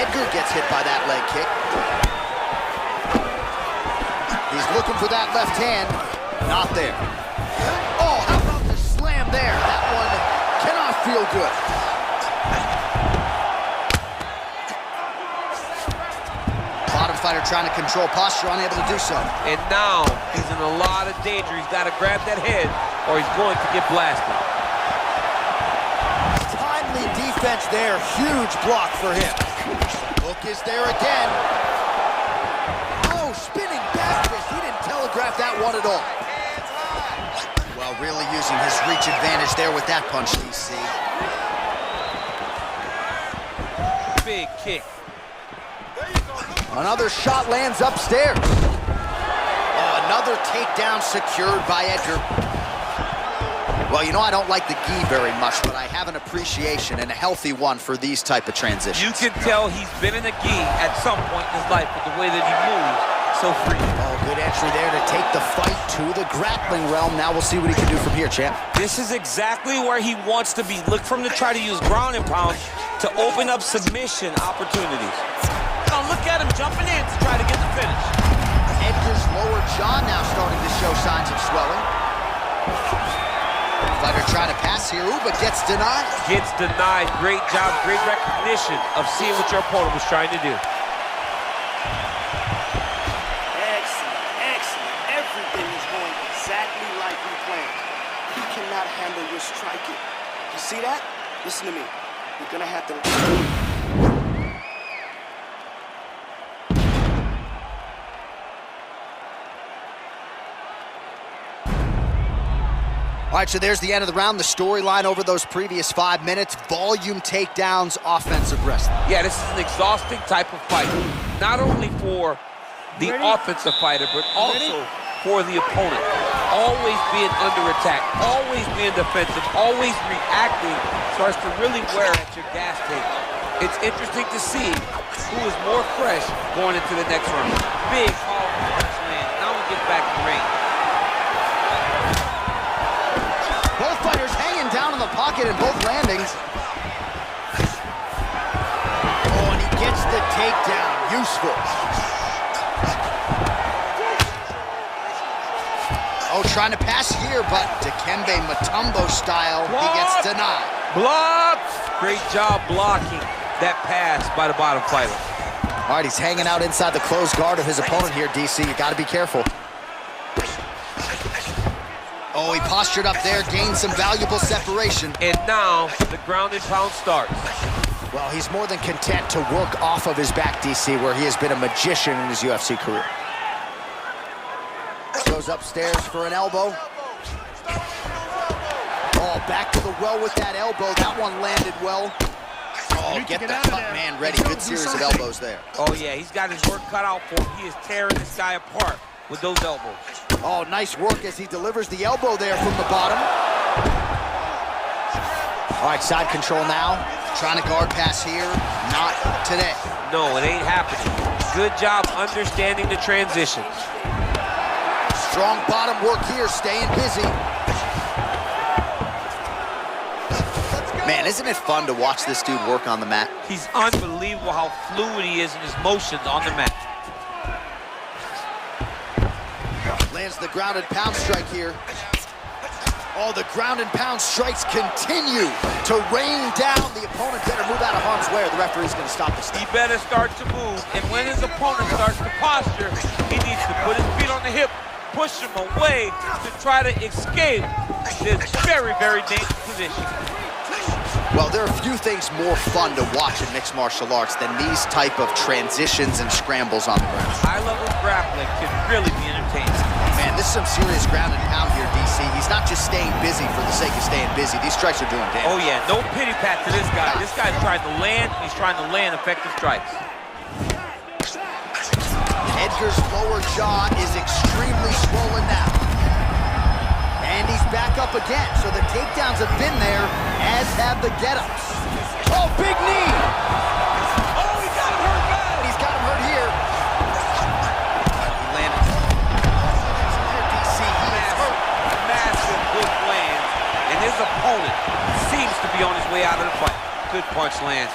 [SPEAKER 1] Edgar gets hit by that leg kick. He's looking for that left hand. Not there. Oh, how about the slam there? That one cannot feel good. Bottom fighter trying to control posture, unable to do so.
[SPEAKER 5] And now he's in a lot of danger. He's got to grab that head or he's going to get blasted.
[SPEAKER 1] Timely defense there. Huge block for him. Hook is there again. Oh, spinning back fist. He didn't telegraph that one at all. Well, really using his reach advantage there with that punch, DC.
[SPEAKER 5] Big kick.
[SPEAKER 1] Another shot lands upstairs. Oh, another takedown secured by Edgar. Well, you know, I don't like the gi very much, but I have an appreciation and a healthy one for these type of transitions.
[SPEAKER 5] You can tell he's been in a gi at some point in his life with the way that he moves so free.
[SPEAKER 1] Oh, good entry there to take the fight to the grappling realm. Now we'll see what he can do from here, champ.
[SPEAKER 6] This is exactly where he wants to be. Look for him to try to use ground and pound to open up submission opportunities. Now look at him jumping in to try to get the finish.
[SPEAKER 1] Edgar's lower jaw now starting to show signs of swelling. Fighter trying to pass here, ooh, but gets denied.
[SPEAKER 5] Gets denied. Great job, great recognition of seeing what your opponent was trying to do.
[SPEAKER 7] Excellent. Everything is going exactly like we planned. He cannot handle your striking. You see that? Listen to me. You're gonna have to...
[SPEAKER 1] All right, so there's the end of the round. The storyline over those previous 5 minutes. Volume takedowns, offensive wrestling.
[SPEAKER 5] Yeah, this is an exhausting type of fight. Not only for the offensive fighter, but also for the opponent. Always being under attack, always being defensive, always reacting starts to really wear at your gas tank. It's interesting to see who is more fresh going into the next round. Big, powerful punch land. Now we get back to range.
[SPEAKER 1] Both fighters hanging down in the pocket in both landings. Oh, and he gets the takedown. Useful. Oh, trying to pass here, but Dikembe Mutombo style, he gets denied.
[SPEAKER 5] Block! Great job blocking that pass by the bottom fighter.
[SPEAKER 1] All right, he's hanging out inside the closed guard of his opponent here, DC. You got to be careful. Oh, he postured up there, gained some valuable separation.
[SPEAKER 5] And now the ground and pound starts.
[SPEAKER 1] Well, he's more than content to work off of his back, DC, where he has been a magician in his UFC career. Goes upstairs for an elbow. Oh, back to the well with that elbow. That one landed well. Oh, get the cut man ready. Good series of elbows there.
[SPEAKER 5] Oh, yeah, he's got his work cut out for him. He is tearing this guy apart with those elbows.
[SPEAKER 1] Oh, nice work as he delivers the elbow there from the bottom. All right, side control now. Trying to guard pass here. Not today.
[SPEAKER 5] No, it ain't happening. Good job understanding the transitions.
[SPEAKER 1] Strong bottom work here, staying busy. Man, isn't it fun to watch this dude work on the mat?
[SPEAKER 5] He's unbelievable how fluid he is in his motions on the mat.
[SPEAKER 1] Lands the ground and pound strike here. Oh, the ground and pound strikes continue to rain down. The opponent better move out of harm's way or the referee's going to stop the step.
[SPEAKER 5] He better start to move, and when his opponent starts to posture, he needs to put his feet on the hip, push him away to try to escape this very, very dangerous position.
[SPEAKER 1] Well, there are few things more fun to watch in mixed martial arts than these type of transitions and scrambles on the ground.
[SPEAKER 5] High-level grappling can really be entertaining.
[SPEAKER 1] Man, this is some serious ground and pound here, DC. He's not just staying busy for the sake of staying busy. These strikes are doing damage.
[SPEAKER 5] Oh, yeah, no pity pat to this guy. This guy's trying to land, and he's trying to land effective strikes.
[SPEAKER 1] Edgar's lower jaw is extremely swollen now. And he's back up again, so the takedowns have been there, as have the get-ups. Oh, big knee!
[SPEAKER 5] Oh, he got him hurt bad!
[SPEAKER 1] He's got him hurt here. He landed. Here, DC, he is hurt.
[SPEAKER 5] Massive hook lands, and his opponent seems to be on his way out of the fight. Good punch lands.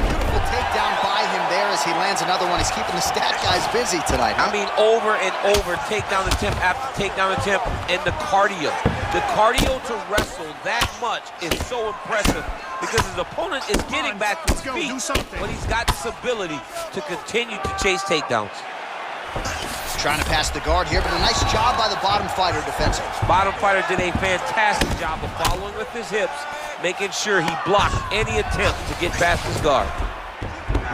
[SPEAKER 1] Beautiful takedown by him there as he lands another one. He's keeping the stat guys busy tonight, huh?
[SPEAKER 5] I mean, over and over, takedown attempt after takedown attempt, and the cardio. The cardio to wrestle that much is so impressive because his opponent is getting back to his feet, but he's got this ability to continue to chase takedowns.
[SPEAKER 1] He's trying to pass the guard here, but a nice job by the bottom fighter defensively.
[SPEAKER 5] Bottom fighter did a fantastic job of following with his hips, making sure he blocked any attempt to get past his guard.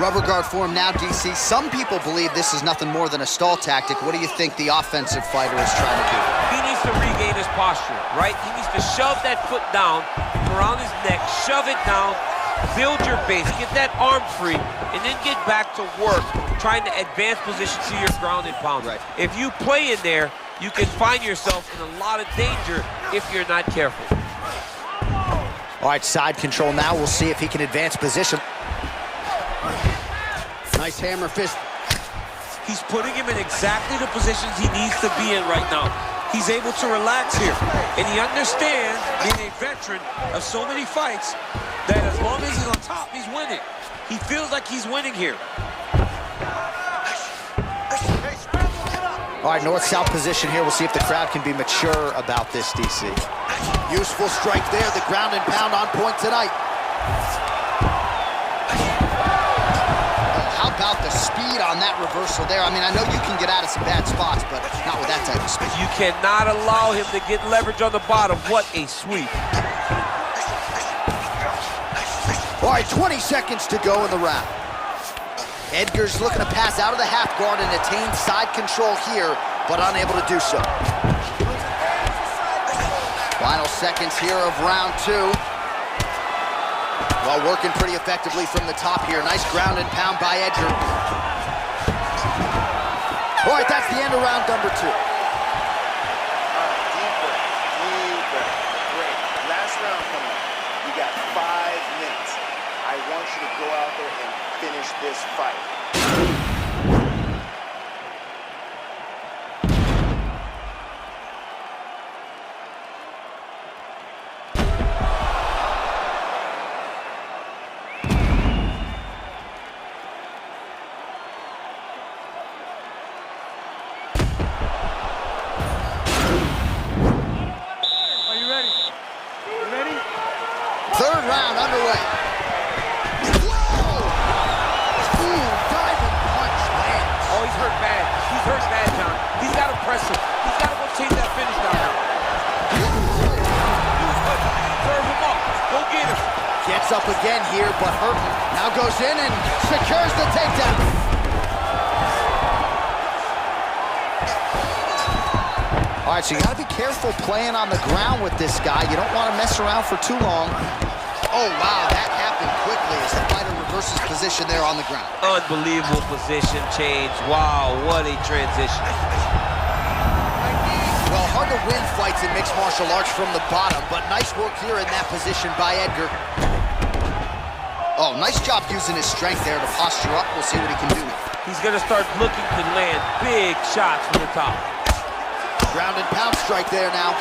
[SPEAKER 1] Rubber guard for him now, DC. Some people believe this is nothing more than a stall tactic. What do you think the offensive fighter is trying to do?
[SPEAKER 5] He needs to regain his posture, right? He needs to shove that foot down around his neck, shove it down, build your base, get that arm free, and then get back to work trying to advance position to your ground and pound.
[SPEAKER 1] Right.
[SPEAKER 5] If you play in there, you can find yourself in a lot of danger if you're not careful.
[SPEAKER 1] All right, side control now. We'll see if he can advance position. Nice hammer fist.
[SPEAKER 5] He's putting him in exactly the positions he needs to be in right now. He's able to relax here, and he understands, being a veteran of so many fights, that as long as he's on top, he's winning. He feels like he's winning here.
[SPEAKER 1] All right, north-south position here. We'll see if the crowd can be mature about this, DC. Useful strike there. The ground and pound on point tonight. How about the speed on that reversal there? I mean, I know you can get out of some bad spots, but not with that type of speed.
[SPEAKER 5] You cannot allow him to get leverage on the bottom. What a sweep.
[SPEAKER 1] All right, 20 seconds to go in the round. Edgar's looking to pass out of the half guard and attain side control here, but unable to do so. Final seconds here of round two. Well, working pretty effectively from the top here. Nice ground and pound by Edgar. All right, that's the end of round number two.
[SPEAKER 7] Deeper. Great. Last round coming up. You got 5 minutes. I want you to go out there and finish this fight.
[SPEAKER 1] Third round underway. Whoa! Ooh, diving punch lands.
[SPEAKER 5] Oh, he's hurt bad. He's hurt bad, John. He's got to press him. He's got to go chase that finish down. Serve him up. Go get him.
[SPEAKER 1] Gets up again here, but hurting. Now goes in and secures the takedown. All right, so you got to be careful playing on the ground with this guy. You don't want to mess around for too long. Oh, wow, that happened quickly as the fighter reverses position there on the ground.
[SPEAKER 5] Unbelievable position change. Wow, what a transition.
[SPEAKER 1] Well, hard to win fights in mixed martial arts from the bottom, but nice work here in that position by Edgar. Oh, nice job using his strength there to posture up. We'll see what he can do.
[SPEAKER 5] he's going to start looking to land big shots from the top.
[SPEAKER 1] Ground and pound strike there now.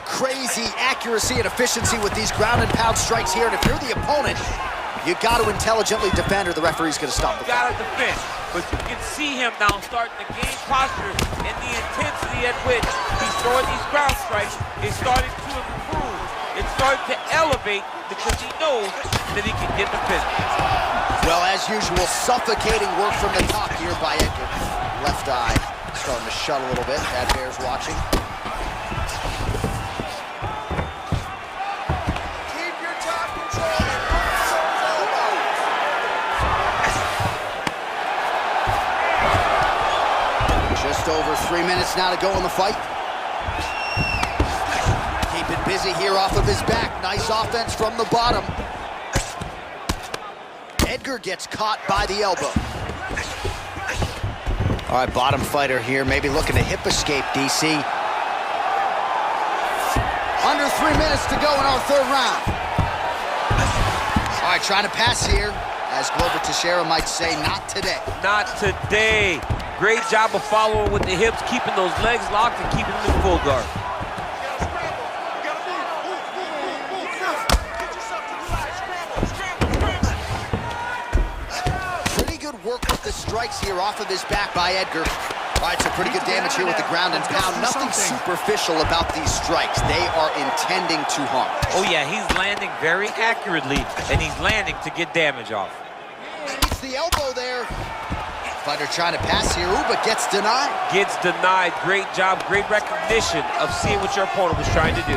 [SPEAKER 1] Crazy accuracy and efficiency with these ground and pound strikes here. And if you're the opponent, you got to intelligently defend or the referee's going to stop the fight.
[SPEAKER 5] Got to defend, but you can see him now starting to gain posture, and the intensity at which he's throwing these ground strikes is starting to improve. It's starting to elevate because he knows that he can get the finish.
[SPEAKER 1] Well, as usual, suffocating work from the top here by Edgar. Left eye starting to shut a little bit. That bear's watching. Over 3 minutes now to go in the fight. Keep it busy here off of his back. Nice offense from the bottom. Edgar gets caught by the elbow. All right, bottom fighter here, maybe looking to hip escape, DC. Under 3 minutes to go in our third round. All right, trying to pass here. As Glover Teixeira might say, not today.
[SPEAKER 5] Not today. Great job of following with the hips, keeping those legs locked and keeping them in full guard.
[SPEAKER 1] Pretty good work with the strikes here off of his back by Edgar. All right, so pretty good damage here with the ground and pound. Nothing superficial about these strikes. They are intending to harm.
[SPEAKER 5] Oh yeah, he's landing very accurately, and he's landing to get damage off.
[SPEAKER 1] It's the elbow there. Fighter trying to pass here, ooh, but gets denied.
[SPEAKER 5] Gets denied. Great job, great recognition of seeing what your opponent was trying to do.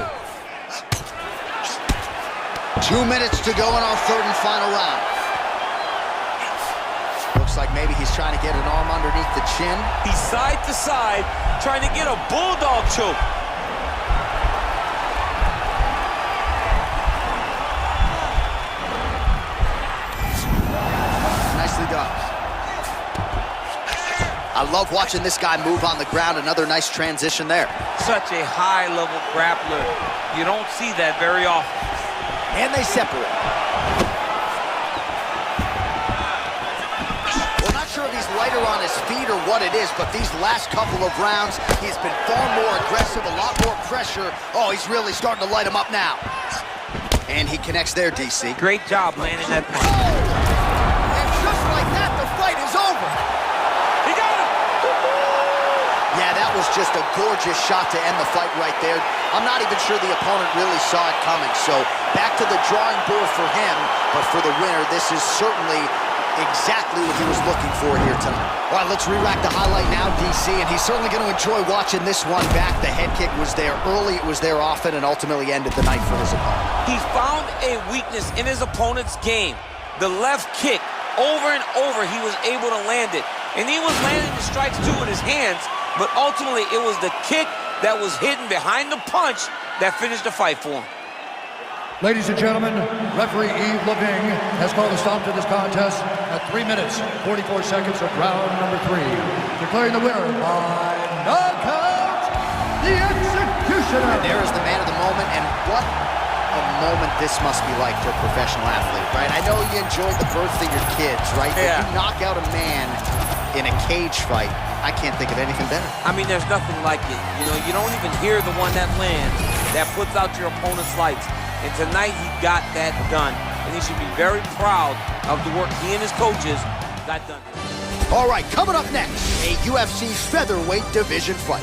[SPEAKER 1] 2 minutes to go in our third and final round. Looks like maybe he's trying to get an arm underneath the chin.
[SPEAKER 6] He's side to side, trying to get a bulldog choke.
[SPEAKER 1] Nicely done. I love watching this guy move on the ground. Another nice transition there.
[SPEAKER 5] Such a high-level grappler. You don't see that very often.
[SPEAKER 1] And they separate. Well, not sure if he's lighter on his feet or what it is, but these last couple of rounds, he's been far more aggressive, a lot more pressure. Oh, he's really starting to light him up now. And he connects there, DC.
[SPEAKER 5] Great job landing that punch.
[SPEAKER 1] Oh! And just like that, the fight is over. Yeah, that was just a gorgeous shot to end the fight right there. I'm not even sure the opponent really saw it coming. So back to the drawing board for him, but for the winner, this is certainly exactly what he was looking for here tonight. All right, let's re-rack the highlight now, DC, and he's certainly going to enjoy watching this one back. The head kick was there early, it was there often, and ultimately ended the night for his opponent.
[SPEAKER 6] He found a weakness in his opponent's game. The left kick, over and over, he was able to land it. And he was landing the strikes too with his hands, but ultimately it was the kick that was hidden behind the punch that finished the fight for him.
[SPEAKER 2] Ladies and gentlemen, referee Yves Leving has called a stop to this contest at 3 minutes, 44 seconds of round number 3. Declaring the winner by knockout, the Executioner.
[SPEAKER 1] And there is the man of the moment, and what a moment this must be like for a professional athlete, right? I know you enjoyed the birth of your kids, right?
[SPEAKER 6] Yeah.
[SPEAKER 1] But you knock out a man in a cage fight, I can't think of anything better.
[SPEAKER 6] I mean, there's nothing like it. You know, you don't even hear the one that lands, that puts out your opponent's lights. And tonight, he got that done. And he should be very proud of the work he and his coaches got done.
[SPEAKER 1] All right, coming up next, a UFC featherweight division fight.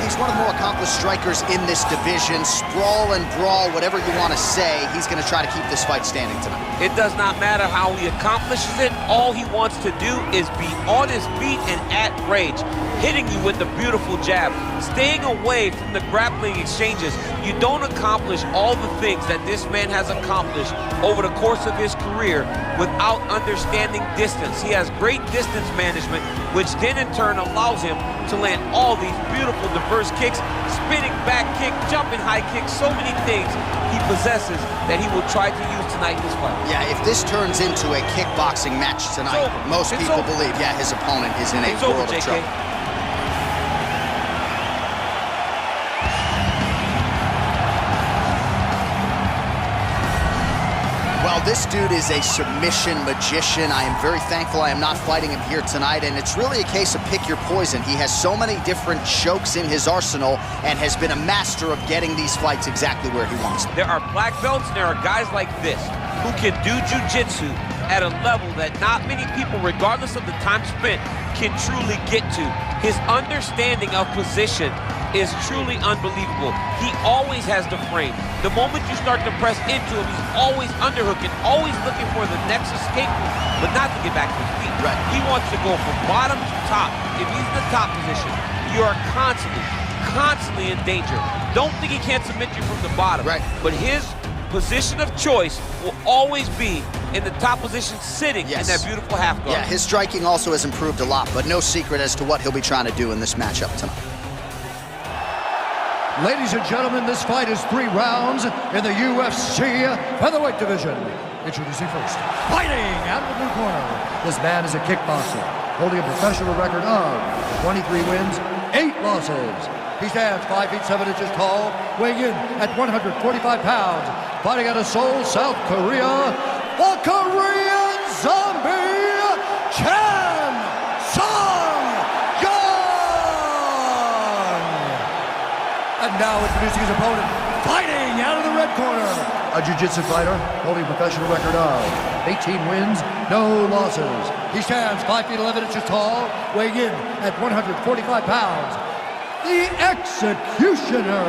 [SPEAKER 1] He's one of the more accomplished strikers in this division. Sprawl and brawl, whatever you want to say, he's going to try to keep this fight standing tonight.
[SPEAKER 5] It does not matter how he accomplishes it. All he wants to do is be on his feet and at range, hitting you with the beautiful jab, staying away from the grappling exchanges. You don't accomplish all the things that this man has accomplished over the course of his career without understanding distance. He has great distance management, which then in turn allows him to land all these beautiful, diverse kicks, spinning back kick, jumping high kick, so many things he possesses that he will try to use tonight in this fight.
[SPEAKER 1] Yeah, if this turns into a kickboxing match tonight, most people believe, yeah, his opponent is in a world of trouble. Well, this dude is a submission magician. I am very thankful I am not fighting him here tonight, and it's really a case of pick your poison. He has so many different chokes in his arsenal and has been a master of getting these fights exactly where he wants them.
[SPEAKER 5] There are black belts and there are guys like this who can do jiu-jitsu at a level that not many people, regardless of the time spent, can truly get to. His understanding of position is truly unbelievable. He always has the frame. The moment you start to press into him, he's always underhooking, always looking for the next escape route, but not to get back to his feet.
[SPEAKER 1] Right.
[SPEAKER 5] He wants to go from bottom to top. If he's in the top position, you are constantly in danger. Don't think he can't submit you from the bottom.
[SPEAKER 1] Right.
[SPEAKER 5] But his position of choice will always be in the top position, sitting in that beautiful half guard.
[SPEAKER 1] Yeah, his striking also has improved a lot, but no secret as to what he'll be trying to do in this matchup tonight.
[SPEAKER 2] Ladies and gentlemen, this fight is 3 rounds in the UFC featherweight division. Introducing first, fighting out of the blue corner. This man is a kickboxer, holding a professional record of 23 wins, 8 losses. He stands 5 feet 7 inches tall, weighing in at 145 pounds, fighting out of Seoul, South Korea, the Korean Zombie, Chan Sung-Young! And now introducing his opponent, fighting out of the red corner, a jiu-jitsu fighter holding a professional record of 18 wins, no losses. He stands 5 feet 11 inches tall, weighing in at 145 pounds, the Executioner.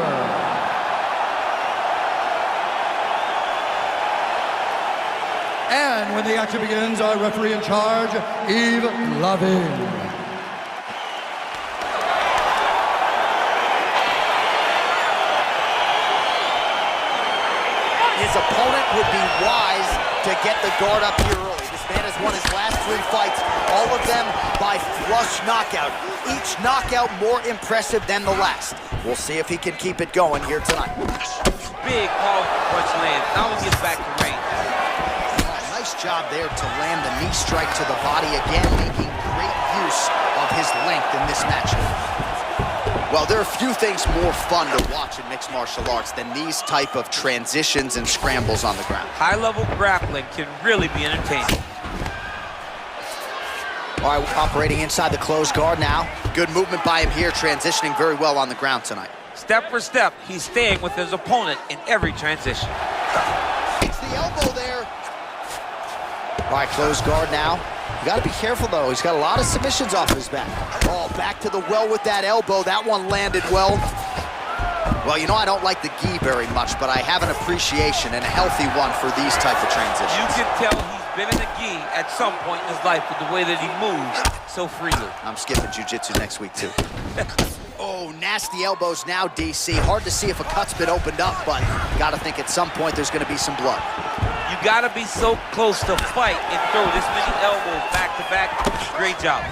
[SPEAKER 2] And when the action begins, our referee in charge, Yves Lavigne.
[SPEAKER 1] His opponent would be wise to get the guard up here early. This man has won his last 3 fights, all of them by flush knockout. Each knockout more impressive than the last. We'll see if he can keep it going here tonight.
[SPEAKER 5] Big powerful punch land. Now he gets back to range.
[SPEAKER 1] Nice job there to land the knee strike to the body again, making great use of his length in this matchup. Well, there are few things more fun to watch in mixed martial arts than these type of transitions and scrambles on the ground.
[SPEAKER 5] High-level grappling can really be entertaining.
[SPEAKER 1] All right, operating inside the closed guard now. Good movement by him here, transitioning very well on the ground tonight.
[SPEAKER 5] Step for step, he's staying with his opponent in every transition.
[SPEAKER 1] It's the elbow there. All right, closed guard now. You got to be careful, though. He's got a lot of submissions off his back. Oh, back to the well with that elbow. That one landed well. Well, you know, I don't like the gi very much, but I have an appreciation and a healthy one for these type of transitions.
[SPEAKER 5] You can tell he's been in the gi at some point in his life with the way that he moves so freely.
[SPEAKER 1] I'm skipping jiu-jitsu next week, too. Oh, nasty elbows now, DC. Hard to see if a cut's been opened up, but got to think at some point there's going to be some blood.
[SPEAKER 5] You got to be so close to fight and throw this many elbows back-to-back. Great job.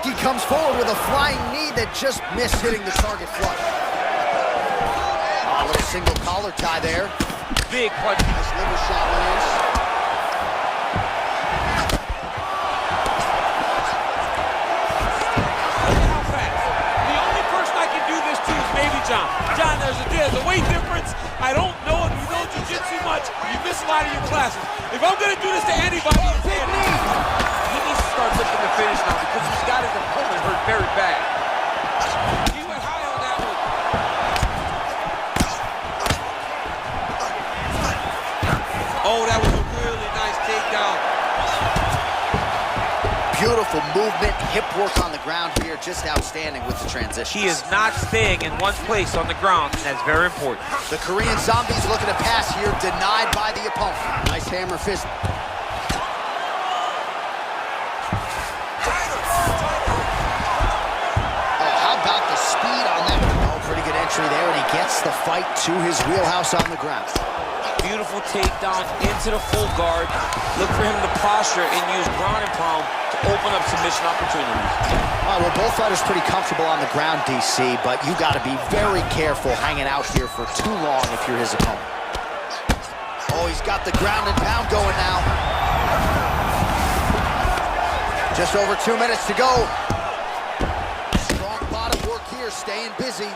[SPEAKER 1] He comes forward with a flying knee that just missed hitting the target flush. A little single collar tie there.
[SPEAKER 5] Big punch.
[SPEAKER 1] Nice liver shot lands.
[SPEAKER 4] John, there's a weight difference. I don't know if you know jiu-jitsu much. You miss a lot of your classes. If I'm going to do this to anybody, it's Andy.
[SPEAKER 5] He needs to start looking to finish now because he's got his opponent hurt very bad.
[SPEAKER 4] He went high on that one. Oh, that was a really nice takedown.
[SPEAKER 1] Beautiful movement, hip work on the ground here, just outstanding with the transition.
[SPEAKER 5] He is not staying in one place on the ground, and that's very important.
[SPEAKER 1] The Korean Zombie's looking to pass here, denied by the opponent. Nice hammer fist. Oh, how about the speed on that? Oh, pretty good entry there, and he gets the fight to his wheelhouse on the ground.
[SPEAKER 6] Beautiful takedown into the full guard. Look for him to posture and use ground and pound to open up submission opportunities.
[SPEAKER 1] All right, well, both fighters pretty comfortable on the ground, DC, but you got to be very careful hanging out here for too long if you're his opponent. Oh, he's got the ground and pound going now. Just over 2 minutes to go. Strong bottom work here, staying busy.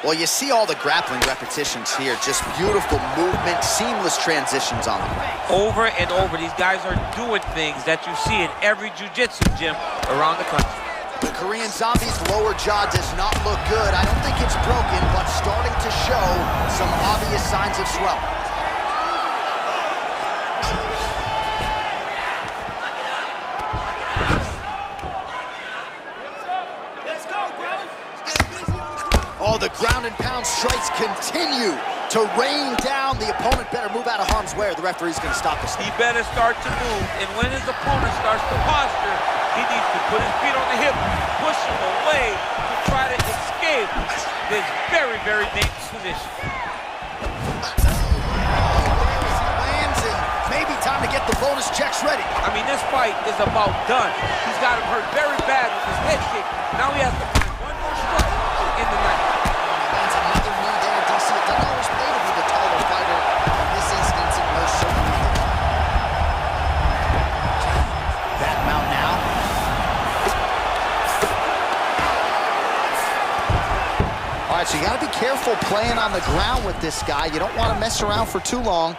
[SPEAKER 1] Well, you see all the grappling repetitions here. Just beautiful movement, seamless transitions on the ground.
[SPEAKER 5] Over and over, these guys are doing things that you see in every jiu-jitsu gym around the country.
[SPEAKER 1] The Korean Zombie's lower jaw does not look good. I don't think it's broken, but starting to show some obvious signs of swelling. Oh, the ground and pound strikes continue to rain down. The opponent better move out of harm's way or the referee's going to stop this.
[SPEAKER 5] He better start to move, and when his opponent starts to posture, he needs to put his feet on the hip, push him away to try to escape this very, very dangerous position.
[SPEAKER 1] Lands and maybe time to get the bonus checks ready.
[SPEAKER 5] I mean, this fight is about done. He's got him hurt very bad with his head kick. Now he has to find one more strike in the night.
[SPEAKER 1] Lands another knee there, DC. It doesn't always pay to be the taller fighter. In this instance, it most certainly did. Back mount now. All right, so you got to be careful playing on the ground with this guy. You don't want to mess around for too long.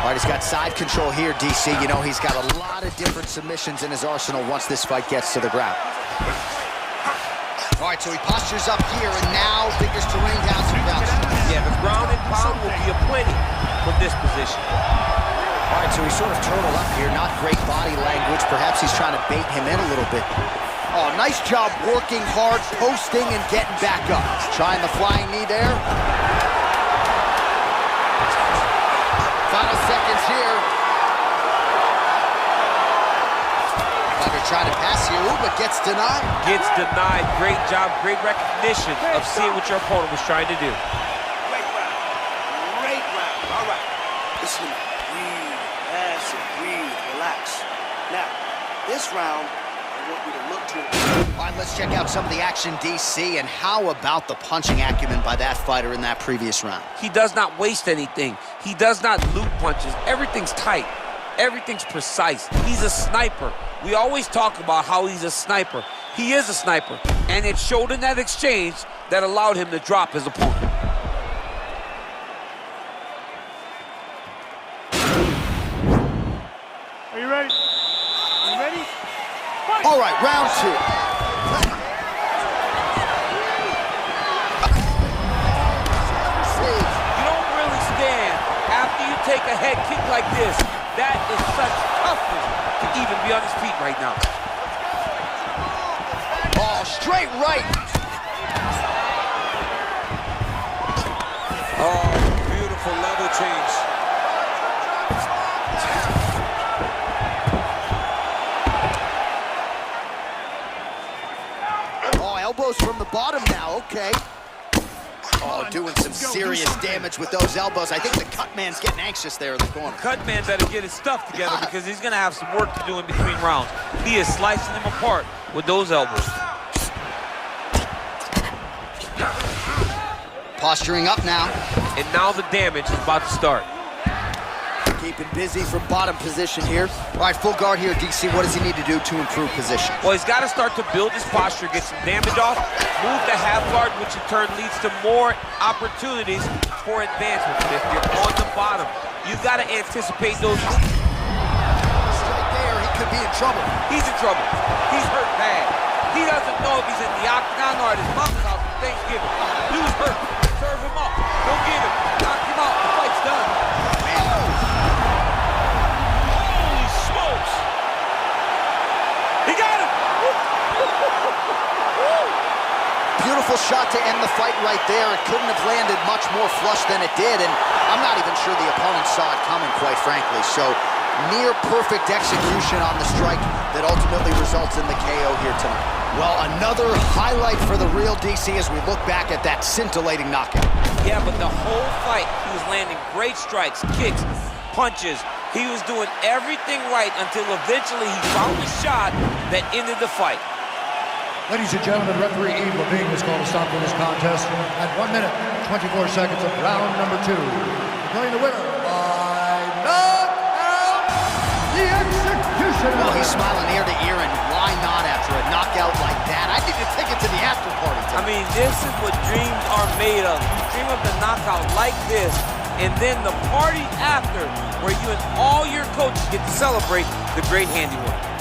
[SPEAKER 1] All right, he's got side control here, DC. You know, he's got a lot of different submissions in his arsenal once this fight gets to the ground. All right, so he postures up here, and now figures to rain down some ground.
[SPEAKER 5] Yeah, the ground and pound will be a plenty from this position.
[SPEAKER 1] All right, so he's sort of turtled up here. Not great body language. Perhaps he's trying to bait him in a little bit. Oh, nice job working hard, posting, and getting back up. Trying the flying knee there. Final seconds here. Fighter trying to pass here, but gets denied.
[SPEAKER 5] Gets denied. Great job, great recognition of seeing what your opponent was trying to do.
[SPEAKER 7] Great round. Great round. All right. Listen to me. Breathe. Yes, breathe. Relax. Now, this round, I want you to look to it.
[SPEAKER 1] All right, let's check out some of the action, DC, and how about the punching acumen by that fighter in that previous round?
[SPEAKER 6] He does not waste anything. He does not loop punches. Everything's tight. Everything's precise. He's a sniper. We always talk about how he's a sniper. He is a sniper, and it showed in that exchange that allowed him to drop his opponent.
[SPEAKER 3] Are you ready? Are you ready? Fight!
[SPEAKER 1] All right, round two.
[SPEAKER 6] You don't really stand after you take a head kick like this. That is such toughness to even be on his feet right now.
[SPEAKER 1] Oh, straight right.
[SPEAKER 6] Oh, beautiful level change.
[SPEAKER 1] Oh, elbows from the bottom now, okay. Oh, doing some serious damage with those elbows. I think the cut man's getting anxious there in the corner.
[SPEAKER 5] Cut man better get his stuff together because he's going to have some work to do in between rounds. He is slicing them apart with those elbows.
[SPEAKER 1] Posturing up now.
[SPEAKER 5] And now the damage is about to start.
[SPEAKER 1] Keeping busy from bottom position here. All right, full guard here, DC. What does he need to do to improve position?
[SPEAKER 5] Well, he's got to start to build his posture, get some damage off, move the half guard, which in turn leads to more opportunities for advancement. But if you're on the bottom, you've got to anticipate those.
[SPEAKER 1] Straight there, he could be in trouble.
[SPEAKER 5] He's in trouble. He's hurt bad. He doesn't know if he's in the octagon or at his mom's house for Thanksgiving. Dude's hurt. Serve him up. Go get him. Knock him out. The fight's done. Holy smokes. He got him.
[SPEAKER 1] Beautiful shot to end the fight right there. It couldn't have landed much more flush than it did, and I'm not even sure the opponent saw it coming, quite frankly. So, near perfect execution on the strike that ultimately results in the KO here tonight. Well, another highlight for the real DC as we look back at that scintillating knockout.
[SPEAKER 6] Yeah, but the whole fight, he was landing great strikes, kicks, punches. He was doing everything right until eventually he found the shot that ended the fight.
[SPEAKER 2] Ladies and gentlemen, referee Eve Levine has called a stop to this contest at 1 minute, 24 seconds of round number 2. Declaring the winner by knockout, the Executioner.
[SPEAKER 1] Well, he's smiling ear to ear, and why not after a knockout like that? I need to take it to the after party.
[SPEAKER 6] I mean, this is what dreams are made of. You dream of the knockout like this, and then the party after, where you and all your coaches get to celebrate the great handiwork.